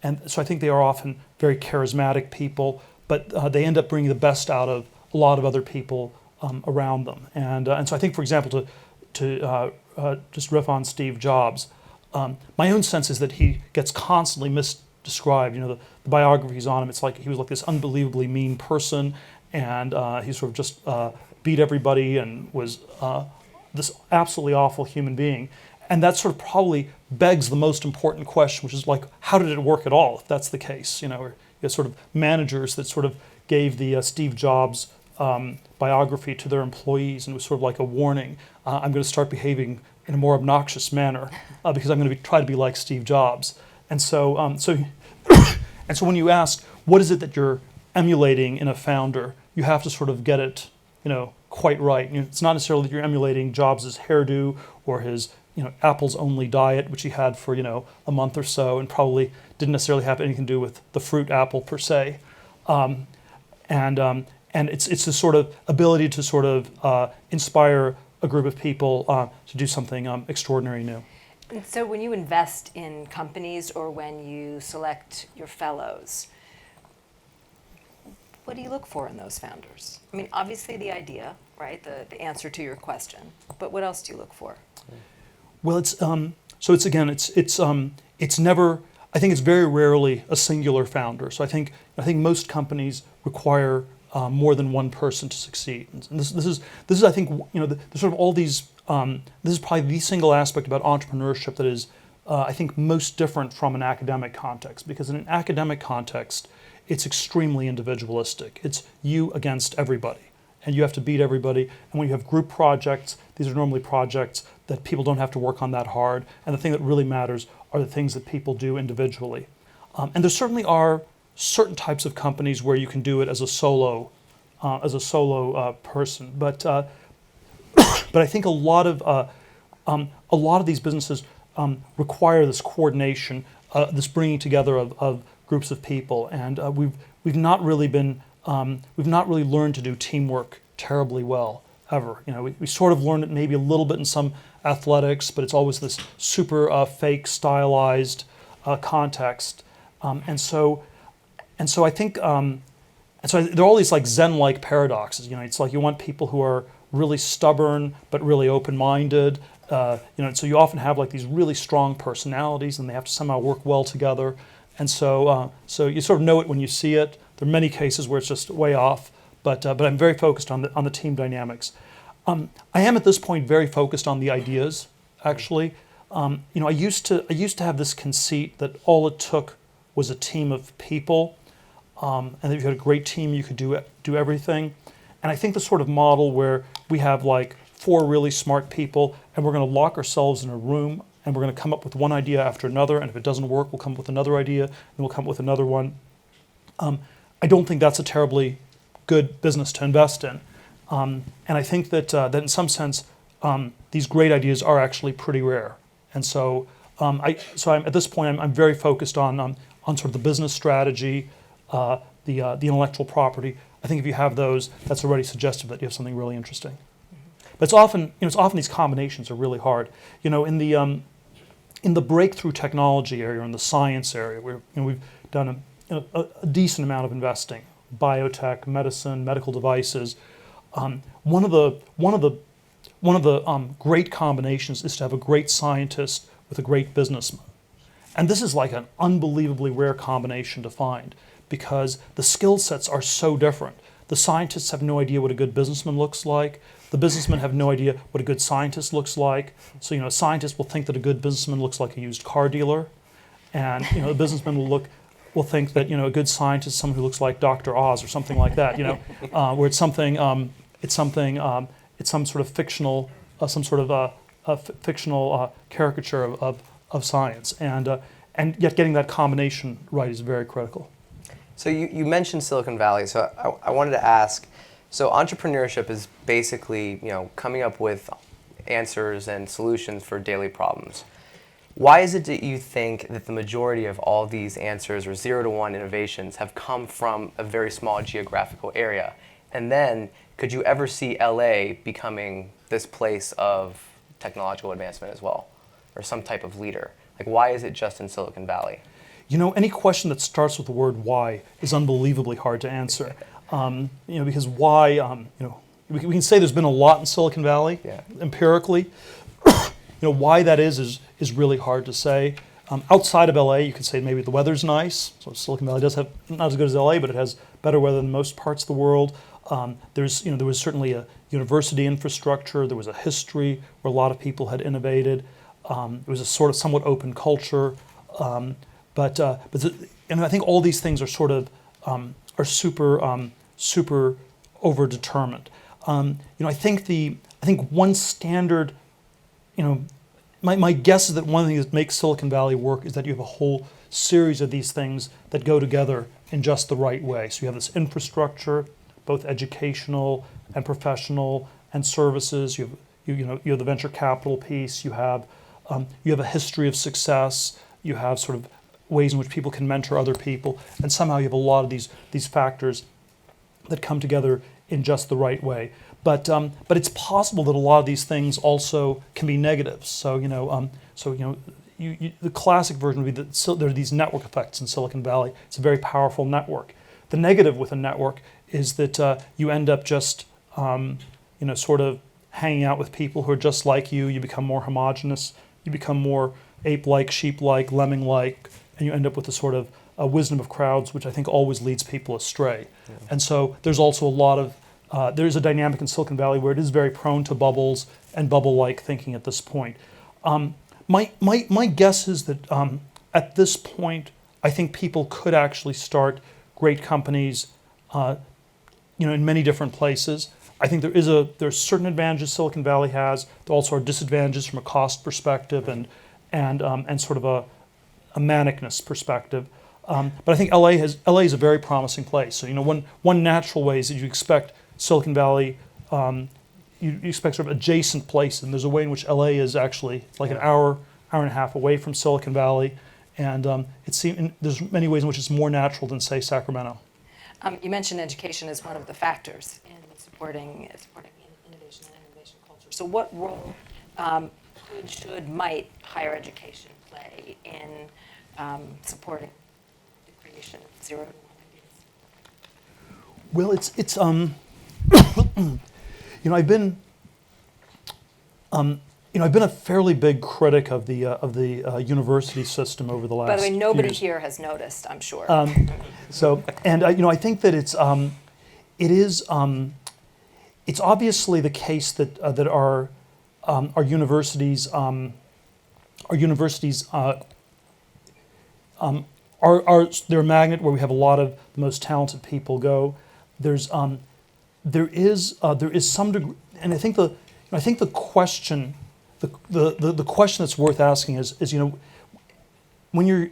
And so I think they are often very charismatic people, but they end up bringing the best out of a lot of other people around them. And so I think, for example, to just riff on Steve Jobs, my own sense is that he gets constantly misdescribed. The biographies on him, it's like he was like this unbelievably mean person, and he sort of just beat everybody and was this absolutely awful human being. And that sort of probably begs the most important question, which is like, how did it work at all, if that's the case? Or you have sort of managers that sort of gave the Steve Jobs biography to their employees, and it was sort of like a warning. I'm going to start behaving in a more obnoxious manner because I'm going to try to be like Steve Jobs. And so, and so when you ask, what is it that you're emulating in a founder, you have to sort of get it, quite right. It's not necessarily that you're emulating Jobs' hairdo or his, Apple's only diet, which he had for, a month or so, and probably didn't necessarily have anything to do with the fruit apple per se. And it's this sort of ability to sort of inspire a group of people to do something extraordinary new. And so when you invest in companies or when you select your fellows, what do you look for in those founders? I mean, obviously the idea, right? The answer to your question. But what else do you look for? Well, it's never. I think it's very rarely a singular founder. So I think most companies require more than one person to succeed. And this is I think the sort of all these. This is probably the single aspect about entrepreneurship that is I think most different from an academic context, because in an academic context, it's extremely individualistic. It's you against everybody, and you have to beat everybody. And when you have group projects, these are normally projects that people don't have to work on that hard. And the thing that really matters are the things that people do individually. And there certainly are certain types of companies where you can do it as a solo person. But I think a lot of these businesses require this coordination, this bringing together of groups of people, and we've not really learned to do teamwork terribly well ever. We sort of learned it maybe a little bit in some athletics, but it's always this super fake, stylized context, and so I think and so there are all these like Zen-like paradoxes. It's like you want people who are really stubborn but really open-minded. So you often have like these really strong personalities, and they have to somehow work well together. And so you sort of know it when you see it. There are many cases where it's just way off, but I'm very focused on the team dynamics. I am at this point very focused on the ideas. Actually, I used to have this conceit that all it took was a team of people, and that if you had a great team, you could do everything. And I think the sort of model where we have like 4 really smart people, and we're going to lock ourselves in a room, and we're going to come up with one idea after another, and if it doesn't work, we'll come up with another idea, and we'll come up with another one. I don't think that's a terribly good business to invest in. And I think that in some sense, these great ideas are actually pretty rare. And so, I'm at this point, I'm very focused on sort of the business strategy, the intellectual property. I think if you have those, that's already suggestive that you have something really interesting. But it's often these combinations are really hard. In in the breakthrough technology area, in the science area, where we've done a decent amount of investing, biotech, medicine, medical devices. One of the great combinations is to have a great scientist with a great businessman. And this is like an unbelievably rare combination to find because the skill sets are so different. The scientists have no idea what a good businessman looks like. The businessmen have no idea what a good scientist looks like. So, a scientist will think that a good businessman looks like a used car dealer. And, the businessman will think that, a good scientist is someone who looks like Dr. Oz or something like that, where it's some sort of fictional, fictional caricature of science. And yet getting that combination right is very critical. So you mentioned Silicon Valley, so I wanted to ask, so entrepreneurship is basically, coming up with answers and solutions for daily problems. Why is it that you think that the majority of all these answers or 0 to 1 innovations have come from a very small geographical area? And then could you ever see LA becoming this place of technological advancement as well, or some type of leader? Like, why is it just in Silicon Valley? Any question that starts with the word why is unbelievably hard to answer. Because why, we can say there's been a lot in Silicon Valley, empirically. Why that is really hard to say. Outside of LA, you could say maybe the weather's nice. So Silicon Valley does have, not as good as LA, but it has better weather than most parts of the world. There was certainly a university infrastructure. There was a history where a lot of people had innovated. It was a sort of somewhat open culture. But I think all these things are sort of are super over-determined. I think one standard, my guess is that one of the things that makes Silicon Valley work is that you have a whole series of these things that go together in just the right way. So you have this infrastructure, both educational and professional and services. You have the venture capital piece. You have a history of success. You have sort of ways in which people can mentor other people, and somehow you have a lot of these factors that come together in just the right way. But it's possible that a lot of these things also can be negatives. So the classic version would be that there are these network effects in Silicon Valley. It's a very powerful network. The negative with a network is that you end up just sort of hanging out with people who are just like you. You become more homogenous. You become more ape-like, sheep-like, lemming-like, and you end up with a sort of a wisdom of crowds, which I think always leads people astray. Yeah. And so there's also a lot of, there's a dynamic in Silicon Valley where it is very prone to bubbles and bubble-like thinking at this point. My guess is that at this point, I think people could actually start great companies, in many different places. I think there are certain advantages Silicon Valley has. There also are disadvantages from a cost perspective and sort of a manicness perspective. But I think LA is a very promising place. So one natural way is that you expect Silicon Valley, you expect sort of adjacent places, and there's a way in which LA is actually like an hour and a half away from Silicon Valley, and there's many ways in which it's more natural than, say, Sacramento. You mentioned education as one of the factors in supporting innovation and innovation culture. So what role might higher education play in supporting the creation of 0 to 1 ideas? Well, it's I've been a fairly big critic of the university system over the last. By the way, nobody years. here has noticed, I'm sure. I think that it's obviously the case that our universities they're a magnet where we have a lot of the most talented people go. There is some degree, and I think the question that's worth asking is when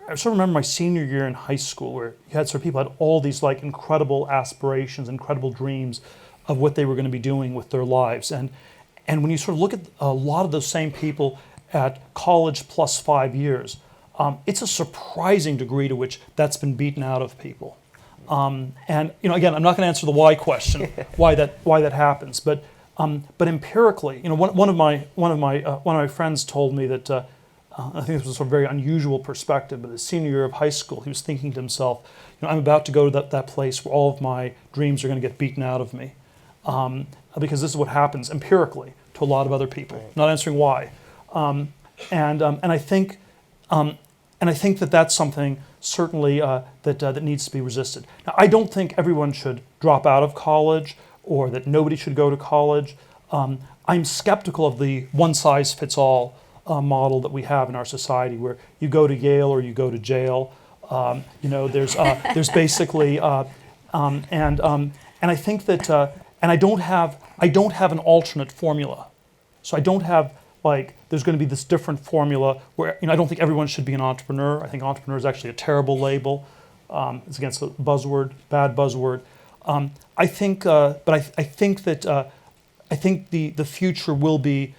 I sort of remember my senior year in high school where you had sort of people had all these like incredible aspirations, incredible dreams of what they were going to be doing with their lives, and when you sort of look at a lot of those same people at college plus 5 years, it's a surprising degree to which that's been beaten out of people. And again, I'm not going to answer the why question, why that happens, but empirically, one of my friends told me that I think this was a very unusual perspective, but his senior year of high school, he was thinking to himself, I'm about to go to that place where all of my dreams are going to get beaten out of me. Because this is what happens empirically to a lot of other people, not answering why. And I think that that's something certainly that needs to be resisted. Now, I don't think everyone should drop out of college or that nobody should go to college. I'm skeptical of the one-size-fits-all model that we have in our society, where you go to Yale or you go to jail. There's basically, and I think that, and I don't have an alternate formula. So I don't have there's going to be this different formula where I don't think everyone should be an entrepreneur. I think entrepreneur is actually a terrible label. It's against a buzzword, bad buzzword. I think the future will be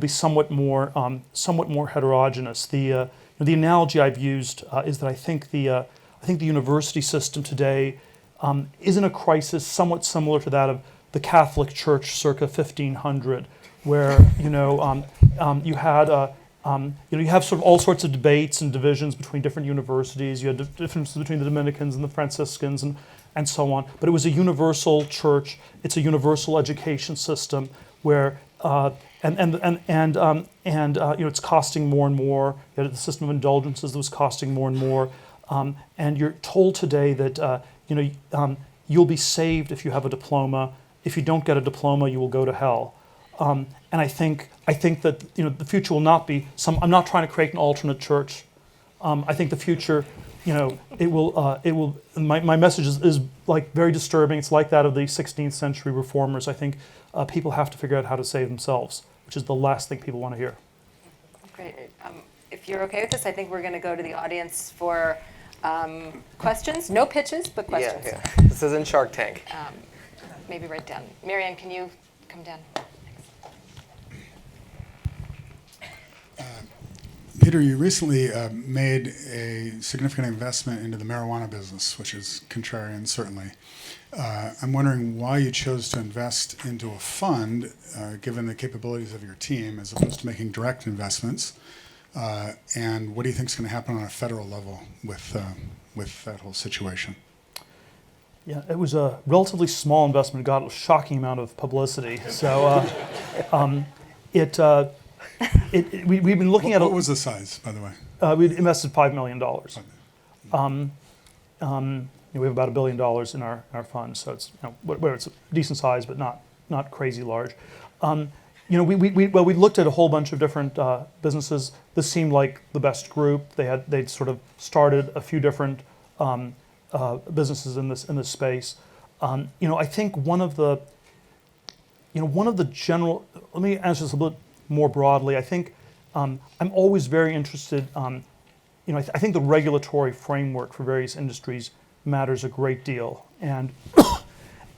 somewhat more heterogeneous. The analogy I've used is that I think the university system today is in a crisis somewhat similar to that of the Catholic Church circa 1500, where you have sort of all sorts of debates and divisions between different universities. You had differences between the Dominicans and the Franciscans and so on. But it was a universal church. It's a universal education system where it's costing more and more. You had the system of indulgences that was costing more and more. And you're told today that you'll be saved if you have a diploma. If you don't get a diploma, you will go to hell. And I think that the future will not be some. I'm not trying to create an alternate church. I think the future, it will. My message is very disturbing. It's like that of the 16th century reformers. I think people have to figure out how to save themselves, which is the last thing people want to hear. Great. If you're okay with this, I think we're going to go to the audience for questions. No pitches, but questions. Yeah. This isn't Shark Tank. Maybe right down. Marianne, can you come down? Peter, you recently made a significant investment into the marijuana business, which is contrarian, certainly. I'm wondering why you chose to invest into a fund, given the capabilities of your team, as opposed to making direct investments. And what do you think is going to happen on a federal level with that whole situation? Yeah, it was a relatively small investment. It got a shocking amount of publicity. So we've been looking at. What was the size, by the way? We invested $5 million. We have about $1 billion in our fund, so it's it's a decent size, but not crazy large. We looked at a whole bunch of different businesses. This seemed like the best group. They'd sort of started a few different businesses in this space. I think one of the general. Let me answer this a little bit more broadly. I think I'm always very interested. I think the regulatory framework for various industries matters a great deal, and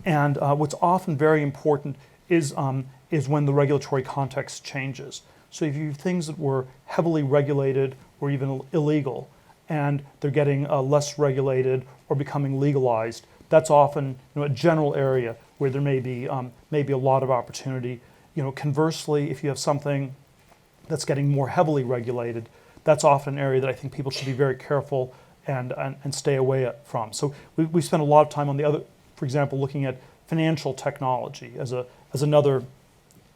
what's often very important is when the regulatory context changes. So if you have things that were heavily regulated or even illegal, and they're getting less regulated or becoming legalized, that's often a general area where there may be a lot of opportunity. Conversely, if you have something that's getting more heavily regulated, that's often an area that I think people should be very careful and stay away from. So we spend a lot of time on the other, for example, looking at financial technology as another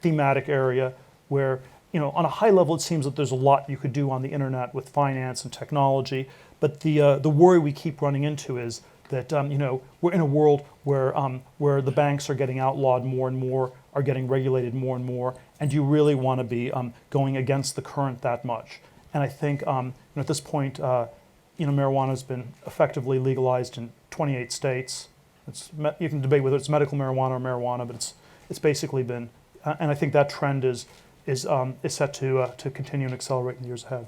thematic area where, on a high level, it seems that there's a lot you could do on the internet with finance and technology. But the worry we keep running into is that we're in a world where the banks are getting outlawed more and more, are getting regulated more and more, and you really want to be going against the current that much. And I think at this point, marijuana has been effectively legalized in 28 states. You can debate whether it's medical marijuana or marijuana, but it's basically been, and I think that trend is set to continue and accelerate in the years ahead.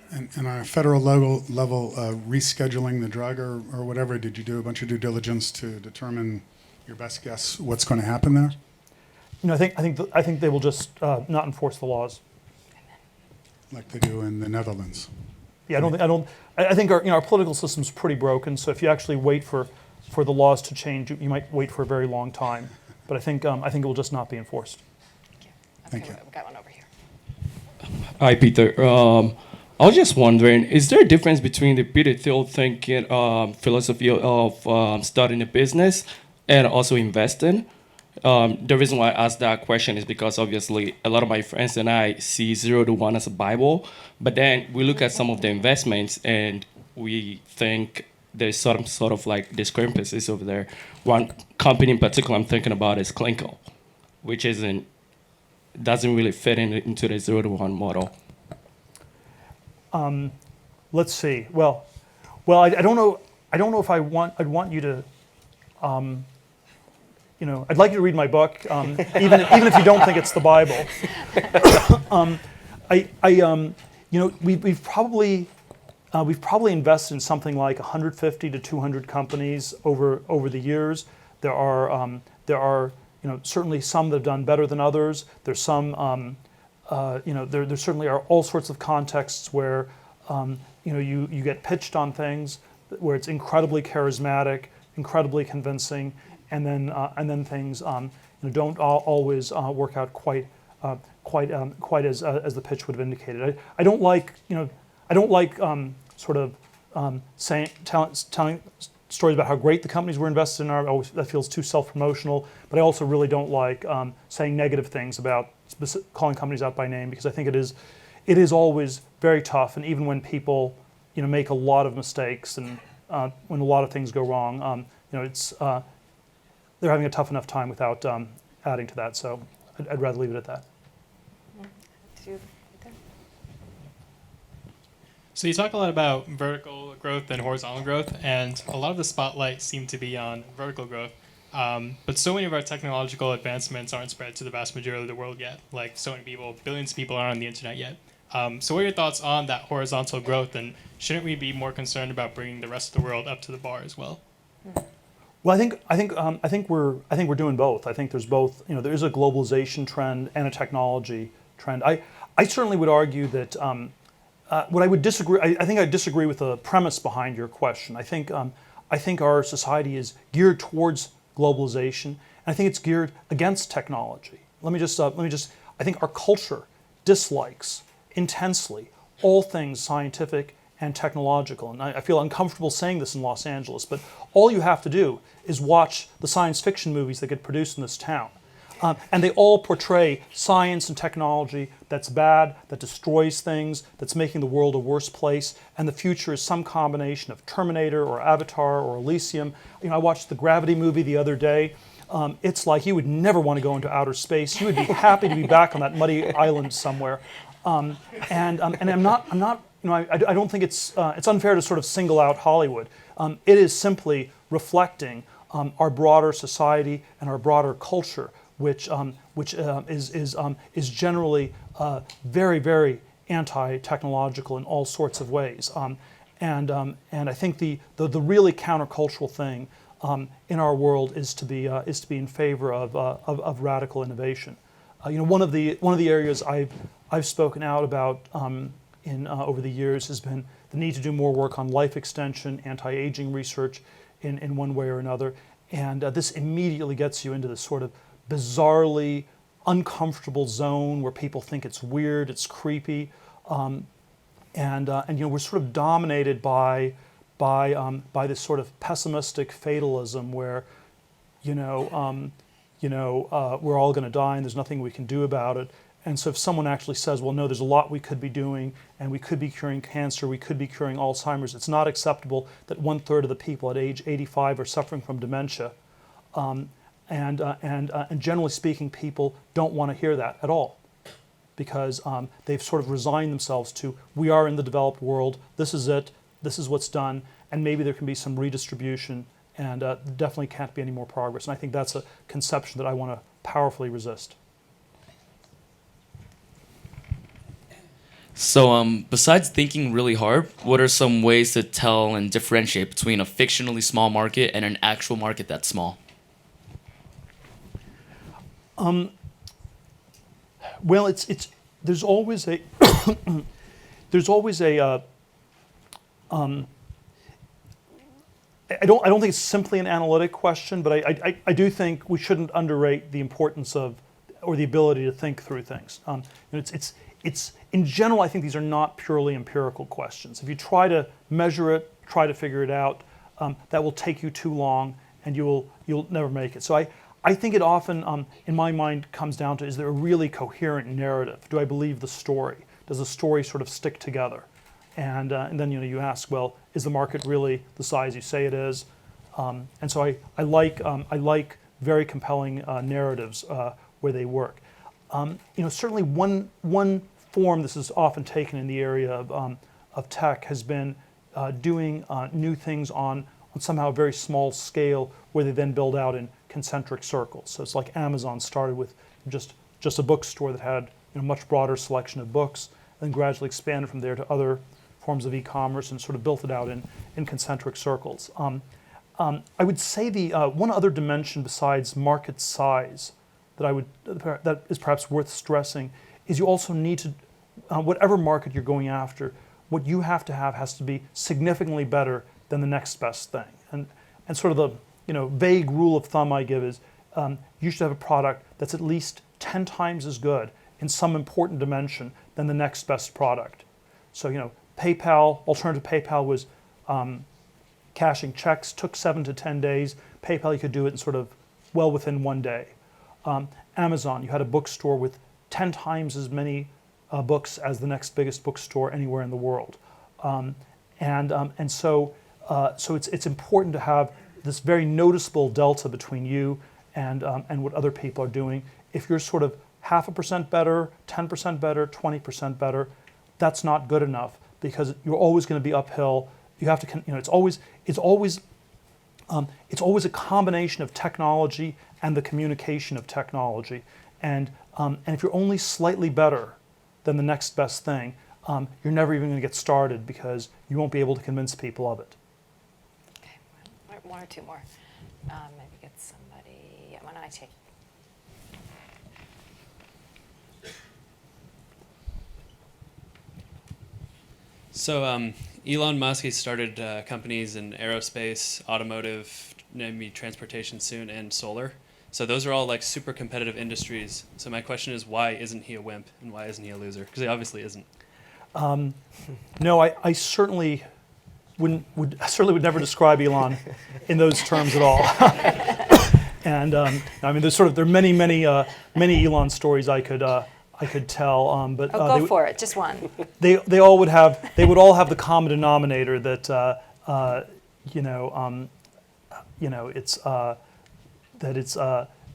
And on a federal level, rescheduling the drug or whatever, did you do a bunch of due diligence to determine your best guess what's going to happen there? I think they will just not enforce the laws, like they do in the Netherlands. Yeah, I think our political system's pretty broken. So if you actually wait for the laws to change, you might wait for a very long time. But I think it will just not be enforced. Thank you. We've got one over here. Hi, Peter. I was just wondering, is there a difference between the Peter Thiel thinking philosophy of starting a business and also investing? The reason why I asked that question is because obviously a lot of my friends and I see 0 to 1 as a Bible, but then we look at some of the investments and we think there's some sort of like discrepancies over there. One company in particular I'm thinking about is Klinkle, which doesn't really fit into the 0 to 1 model. Let's see. Well, I don't know. I don't know if I'd want you to. I'd like you to read my book, even if you don't think it's the Bible. We've probably invested in something like 150 to 200 companies over the years. There are certainly some that have done better than others. There's some. There certainly are all sorts of contexts where you get pitched on things where it's incredibly charismatic, incredibly convincing, and then things don't always work out quite as the pitch would have indicated. I don't like telling stories about how great the companies we're invested in are. That feels too self-promotional. But I also really don't like saying negative things about calling companies out by name, because I think it is always very tough. And even when people make a lot of mistakes and when a lot of things go wrong, they're having a tough enough time without adding to that. So I'd rather leave it at that. So you talk a lot about vertical growth and horizontal growth, and a lot of the spotlight seemed to be on vertical growth. But so many of our technological advancements aren't spread to the vast majority of the world yet. Like so many people, billions of people aren't on the internet yet. So what are your thoughts on that horizontal growth, and shouldn't we be more concerned about bringing the rest of the world up to the bar as well? Well, I think we're doing both. I think there's both. There is a globalization trend and a technology trend. I certainly would argue that what I would disagree. I think I disagree with the premise behind your question. I think our society is geared towards globalization, and I think it's geared against technology. Let me just. I think our culture dislikes intensely all things scientific and technological. And I feel uncomfortable saying this in Los Angeles, but all you have to do is watch the science fiction movies that get produced in this town. And they all portray science and technology that's bad, that destroys things, that's making the world a worse place, and the future is some combination of Terminator or Avatar or Elysium. I watched the Gravity movie the other day. It's like you would never want to go into outer space. You would be happy to be back on that muddy island somewhere. And I'm not. I don't think it's unfair to sort of single out Hollywood. It is simply reflecting our broader society and our broader culture, which is generally very, very anti-technological in all sorts of ways. And I think the really countercultural thing in our world is to be in favor of radical innovation. One of the areas I've spoken out about over the years has been the need to do more work on life extension, anti-aging research in one way or another. And this immediately gets you into this sort of bizarrely uncomfortable zone where people think it's weird, it's creepy, and we're sort of dominated by this sort of pessimistic fatalism where we're all going to die and there's nothing we can do about it. And so if someone actually says, well, no, there's a lot we could be doing, and we could be curing cancer, we could be curing Alzheimer's, it's not acceptable that 1/3 of the people at age 85 are suffering from dementia. And generally speaking, people don't want to hear that at all, because they've sort of resigned themselves to, we are in the developed world, this is it, this is what's done, and maybe there can be some redistribution, and definitely can't be any more progress. And I think that's a conception that I want to powerfully resist. So besides thinking really hard, what are some ways to tell and differentiate between a fictionally small market and an actual market that's small? Well, there's always a I don't think it's simply an analytic question, but I do think we shouldn't underrate the importance of, or the ability to think through things. it's in general, I think these are not purely empirical questions. If you try to measure it, try to figure it out, that will take you too long, and you'll never make it. So I think it often, in my mind, comes down to, is there a really coherent narrative? Do I believe the story? Does the story sort of stick together? And then you ask, well, is the market really the size you say it is? And so I like very compelling narratives where they work. Certainly one form this is often taken in the area of tech has been doing new things on somehow a very small scale, where they then build out in concentric circles. So it's like Amazon started with just a bookstore that had a much broader selection of books, and gradually expanded from there to other forms of e-commerce and sort of built it out in concentric circles. I would say the one other dimension besides market size that is perhaps worth stressing is you also need to, whatever market you're going after, what you have to have has to be significantly better than the next best thing. And sort of the vague rule of thumb I give is you should have a product that's at least 10 times as good in some important dimension than the next best product. So PayPal, alternative PayPal was cashing checks, took 7 to 10 days. PayPal, you could do it in sort of well within 1 day. Amazon, you had a bookstore with 10 times as many books as the next biggest bookstore anywhere in the world. So it's important to have this very noticeable delta between you and what other people are doing. If you're sort of 0.5% better, 10% better, 20% better, that's not good enough, because you're always going to be uphill. You have to, it's always a combination of technology and the communication of technology. And if you're only slightly better than the next best thing, you're never even going to get started, because you won't be able to convince people of it. Okay, one or two more. Maybe get somebody. Yeah, why don't I take? So Elon Musk, he started companies in aerospace, automotive, maybe transportation soon, and solar. So those are all like super competitive industries. So my question is, why isn't he a wimp, and why isn't he a loser? Because he obviously isn't. No, I certainly would never describe Elon in those terms at all. And I mean, there are many Elon stories I could tell, but Go for it, just one. They would all have the common denominator that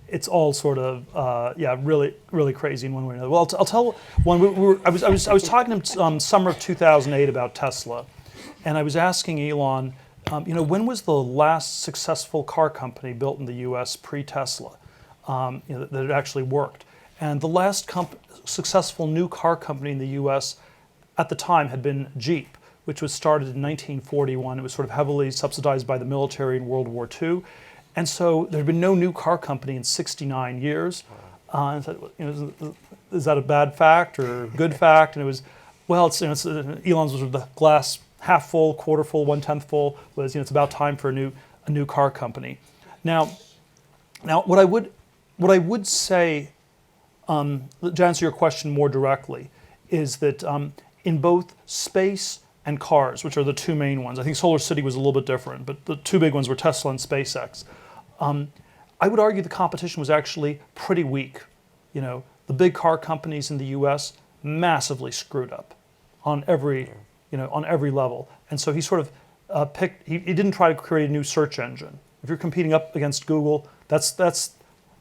it's all sort of really crazy in one way or another. Well, I'll tell one. I was talking to him summer of 2008 about Tesla, and I was asking Elon, when was the last successful car company built in the U.S. pre-Tesla, that it actually worked? And the last successful new car company in the U.S. at the time had been Jeep, which was started in 1941. It was sort of heavily subsidized by the military in World War II. And so there had been no new car company in 69 years. And I said, is that a bad fact or a good fact? And it was, well, Elon's was sort of the glass half full, quarter full, 1/10 full. Was it's about time for a new car company. Now, what I would say, to answer your question more directly, is that in both space and cars, which are the two main ones, I think Solar City was a little bit different, but the two big ones were Tesla and SpaceX. I would argue the competition was actually pretty weak. The big car companies in the U.S. massively screwed up on every level, and so he sort of he didn't try to create a new search engine. If you're competing up against Google,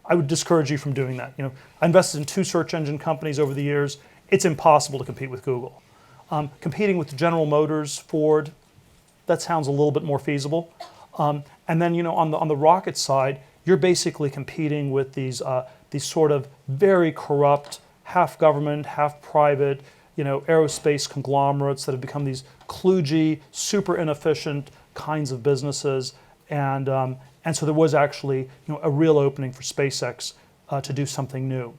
I would discourage you from doing that. I invested in 2 search engine companies over the years. It's impossible to compete with Google. Competing with General Motors, Ford, that sounds a little bit more feasible. And then on the rocket side, you're basically competing with these sort of very corrupt, half government, half private, aerospace conglomerates that have become these kludgy, super inefficient kinds of businesses. And so there was actually a real opening for SpaceX to do something new.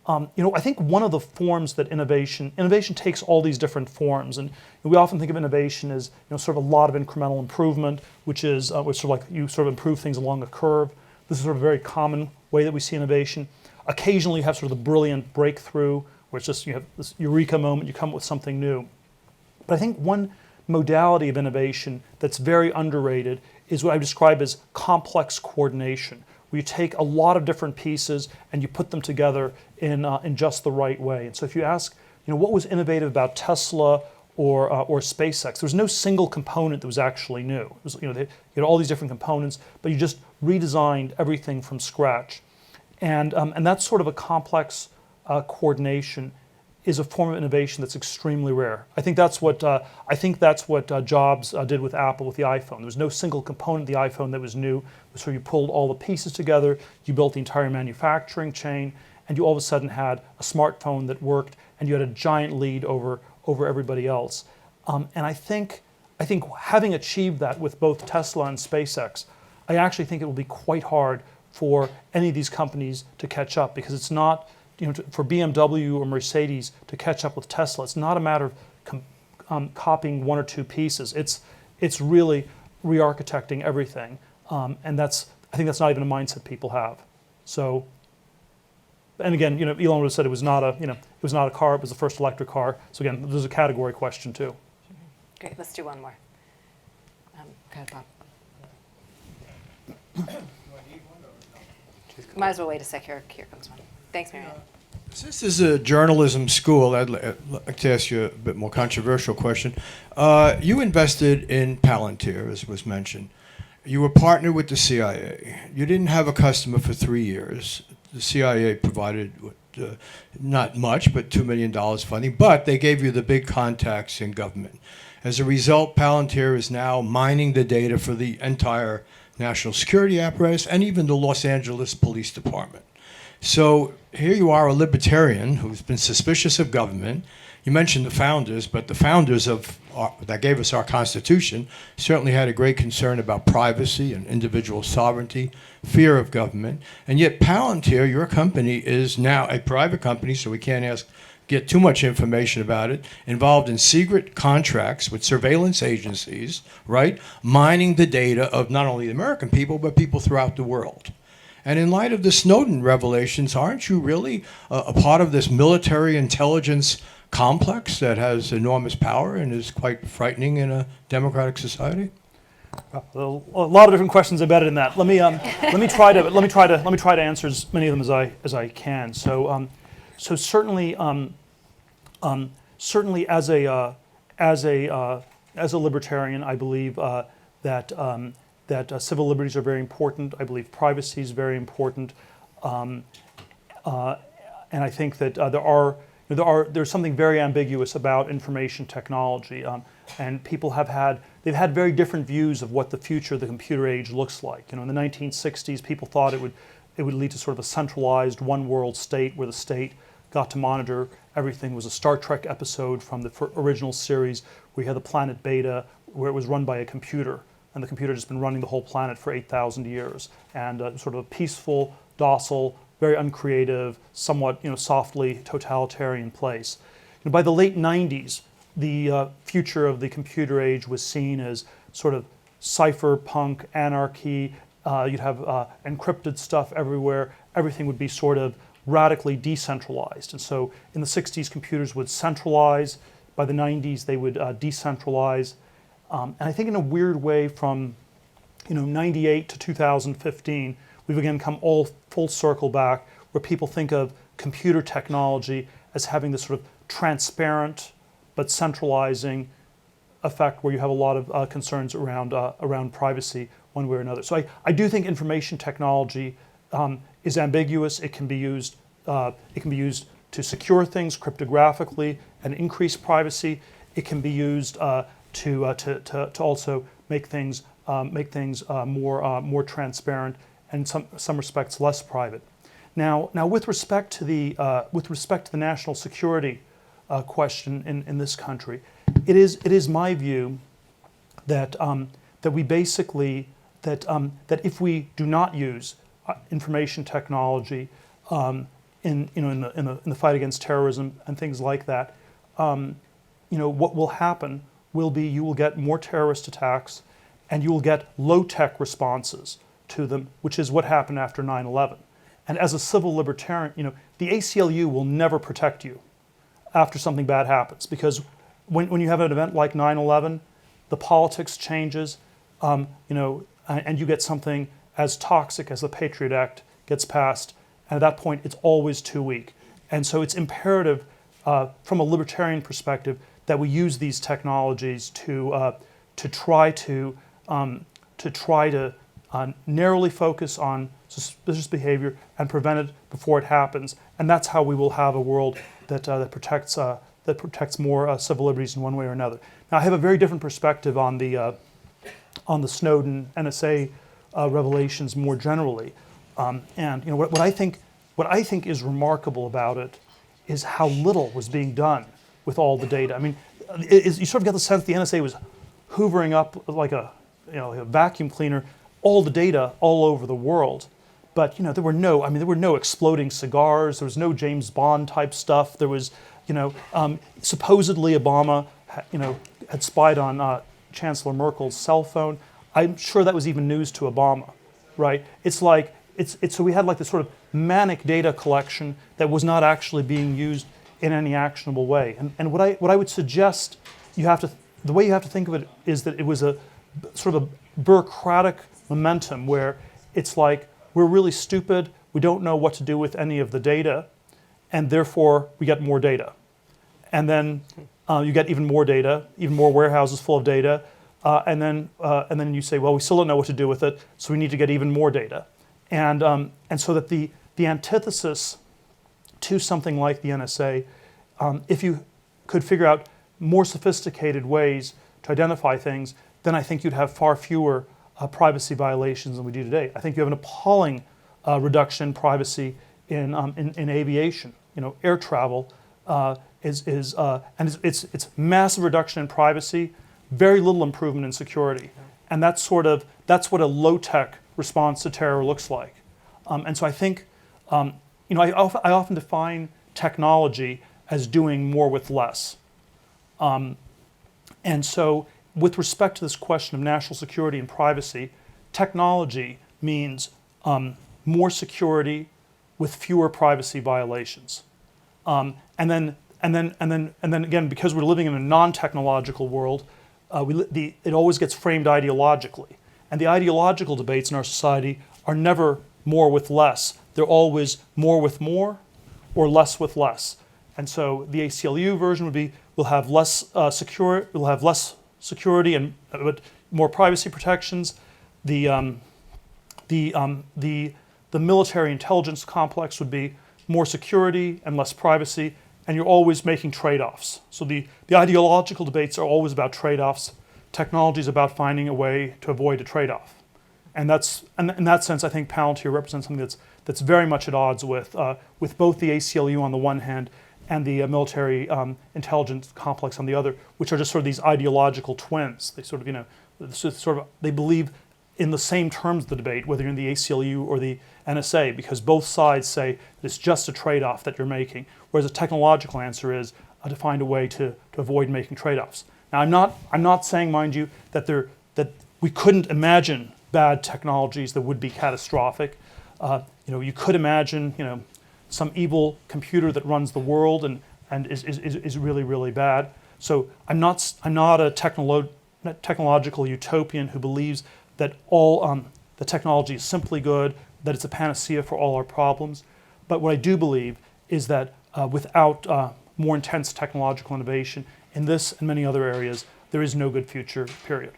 I think one of the forms that innovation takes all these different forms, and we often think of innovation as sort of a lot of incremental improvement, which is sort of like you sort of improve things along a curve. This is sort of a very common way that we see innovation. Occasionally you have sort of the brilliant breakthrough where it's just you have this eureka moment, you come up with something new. But I think one modality of innovation that's very underrated is what I describe as complex coordination, where you take a lot of different pieces and you put them together in just the right way. And so if you ask, what was innovative about Tesla or SpaceX, there was no single component that was actually new. It was, they had all these different components, but you just redesigned everything from scratch. And that's sort of a complex coordination is a form of innovation that's extremely rare. I think that's what Jobs did with Apple with the iPhone. There was no single component of the iPhone that was new. So you pulled all the pieces together, you built the entire manufacturing chain, and you all of a sudden had a smartphone that worked, and you had a giant lead over everybody else. And I think having achieved that with both Tesla and SpaceX, I actually think it will be quite hard for any of these companies to catch up, because it's not, for BMW or Mercedes to catch up with Tesla, it's not a matter of copying one or two pieces. It's really re-architecting everything, and I think that's not even a mindset people have. So, and again, Elon would have said it was not a car; it was the first electric car. So again, there's a category question too. Great, let's do one more. Go ahead, Bob. Might as well wait a sec. Here comes one. Thanks, Marianne. Since this is a journalism school, I'd like to ask you a bit more controversial question. You invested in Palantir, as was mentioned. You were partnered with the CIA. You didn't have a customer for 3 years. The CIA provided not much, but $2 million funding, but they gave you the big contacts in government. As a result, Palantir is now mining the data for the entire national security apparatus and even the Los Angeles Police Department. So here you are, a libertarian who's been suspicious of government. You mentioned the founders, but the founders that gave us our Constitution certainly had a great concern about privacy and individual sovereignty, fear of government. And yet Palantir, your company, is now a private company, so we can't get too much information about it, involved in secret contracts with surveillance agencies, right, mining the data of not only the American people, but people throughout the world. And in light of the Snowden revelations, aren't you really a part of this military intelligence complex that has enormous power and is quite frightening in a democratic society? A lot of different questions embedded in that. Let me try to answer as many of them as I can. So certainly as a libertarian, I believe that civil liberties are very important. I believe privacy is very important, and I think that there's something very ambiguous about information technology, and people they've had very different views of what the future of the computer age looks like. In the 1960s, people thought it would lead to sort of a centralized one world state where the state got to monitor everything. It was a Star Trek episode from the original series where you had the planet Beta, where it was run by a computer, and the computer had just been running the whole planet for 8,000 years, and sort of a peaceful, docile, very uncreative, somewhat softly totalitarian place. By the late 90s, the future of the computer age was seen as sort of cypherpunk, anarchy. You'd have encrypted stuff everywhere. Everything would be sort of radically decentralized. And so in the 60s, computers would centralize. By the 90s, they would decentralize. And I think in a weird way from 98 to 2015, we've again come all full circle back, where people think of computer technology as having this sort of transparent but centralizing effect, where you have a lot of concerns around privacy one way or another. So I do think information technology is ambiguous. It can be used to secure things cryptographically and increase privacy. It can be used to also make things more transparent and in some respects less private. Now with respect to the national security question in this country, it is my view that we basically that if we do not use information technology in the fight against terrorism and things like that, what will happen will be you will get more terrorist attacks, and you will get low-tech responses to them, which is what happened after 9/11. And as a civil libertarian, the ACLU will never protect you after something bad happens. Because when you have an event like 9/11, the politics changes, and you get something as toxic as the Patriot Act gets passed. And at that point, it's always too weak. And so it's imperative from a libertarian perspective that we use these technologies to try to narrowly focus on suspicious behavior and prevent it before it happens. And that's how we will have a world that protects more civil liberties in one way or another. Now, I have a very different perspective on the Snowden NSA revelations more generally. And what I think is remarkable about it is how little was being done with all the data. I mean, you sort of get the sense the NSA was hoovering up like a vacuum cleaner all the data all over the world. But there were no exploding cigars. There was no James Bond type stuff. There was, supposedly Obama, had spied on Chancellor Merkel's cell phone. I'm sure that was even news to Obama, right? So we had like this sort of manic data collection that was not actually being used in any actionable way. And what I would suggest the way you have to think of it is that it was a sort of a bureaucratic momentum where it's like we're really stupid, we don't know what to do with any of the data, and therefore we get more data. And then you get even more data, even more warehouses full of data, and then you say, well, we still don't know what to do with it, so we need to get even more data. And so that the antithesis to something like the NSA, if you could figure out more sophisticated ways to identify things, then I think you'd have far fewer privacy violations than we do today. I think you have an appalling reduction in privacy in aviation. Air travel it's massive reduction in privacy, very little improvement in security, and that's what a low-tech response to terror looks like. And so I think I often define technology as doing more with less. And so with respect to this question of national security and privacy, technology means more security with fewer privacy violations. And then again, because we're living in a non-technological world, it always gets framed ideologically. And the ideological debates in our society are never more with less. They're always more with more or less with less. And so the ACLU version would be we'll have less security but more privacy protections. The military intelligence complex would be more security and less privacy, and you're always making trade-offs. So the ideological debates are always about trade-offs. Technology is about finding a way to avoid a trade-off. And in that sense, I think Palantir represents something that's very much at odds with both the ACLU on the one hand and the military intelligence complex on the other, which are just sort of these ideological twins. They they believe in the same terms of the debate, whether you're in the ACLU or the NSA, because both sides say that it's just a trade-off that you're making, whereas a technological answer is to find a way to avoid making trade-offs. Now, I'm not saying, mind you, that we couldn't imagine bad technologies that would be catastrophic. You could imagine, some evil computer that runs the world and is really, really bad. So I'm not a technological utopian who believes that all the technology is simply good, that it's a panacea for all our problems. But what I do believe is that without more intense technological innovation in this and many other areas, there is no good future, period.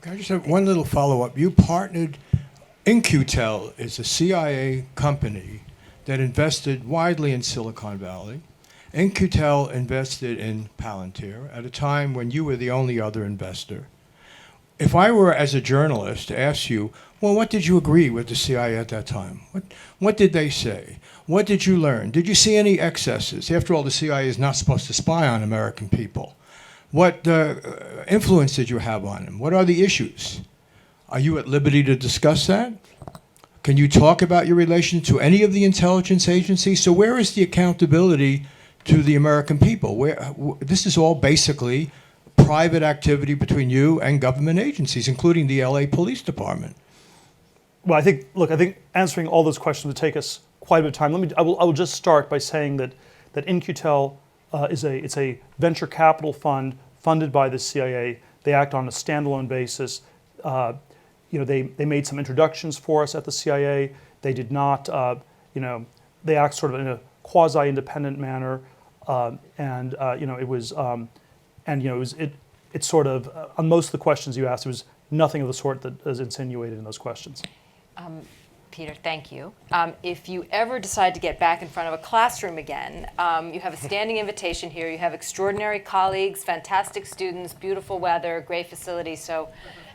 Can I just have one little follow-up? You partnered, In-Q-Tel is a CIA company that invested widely in Silicon Valley. In-Q-Tel invested in Palantir at a time when you were the only other investor. If I were, as a journalist, to ask you, well, what did you agree with the CIA at that time? What did they say? What did you learn? Did you see any excesses? After all, the CIA is not supposed to spy on American people. What influence did you have on them? What are the issues? Are you at liberty to discuss that? Can you talk about your relation to any of the intelligence agencies? So where is the accountability to the American people? This is all basically private activity between you and government agencies, including the LA Police Department. Well, I think answering all those questions would take us quite a bit of time. I will just start by saying that In-Q-Tel it's a venture capital fund funded by the CIA. They act on a standalone basis. They made some introductions for us at the CIA. They did not, they act sort of in a quasi-independent manner, it's sort of on most of the questions you asked, it was nothing of the sort that is insinuated in those questions. Peter, thank you. If you ever decide to get back in front of a classroom again, you have a standing invitation here. You have extraordinary colleagues, fantastic students, beautiful weather, great facilities. So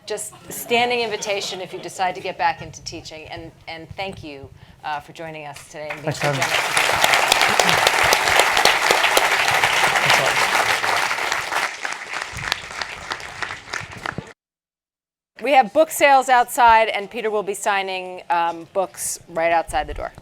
just a standing invitation if you decide to get back into teaching. And thank you for joining us today. And being so generous. We have book sales outside, and Peter will be signing books right outside the door.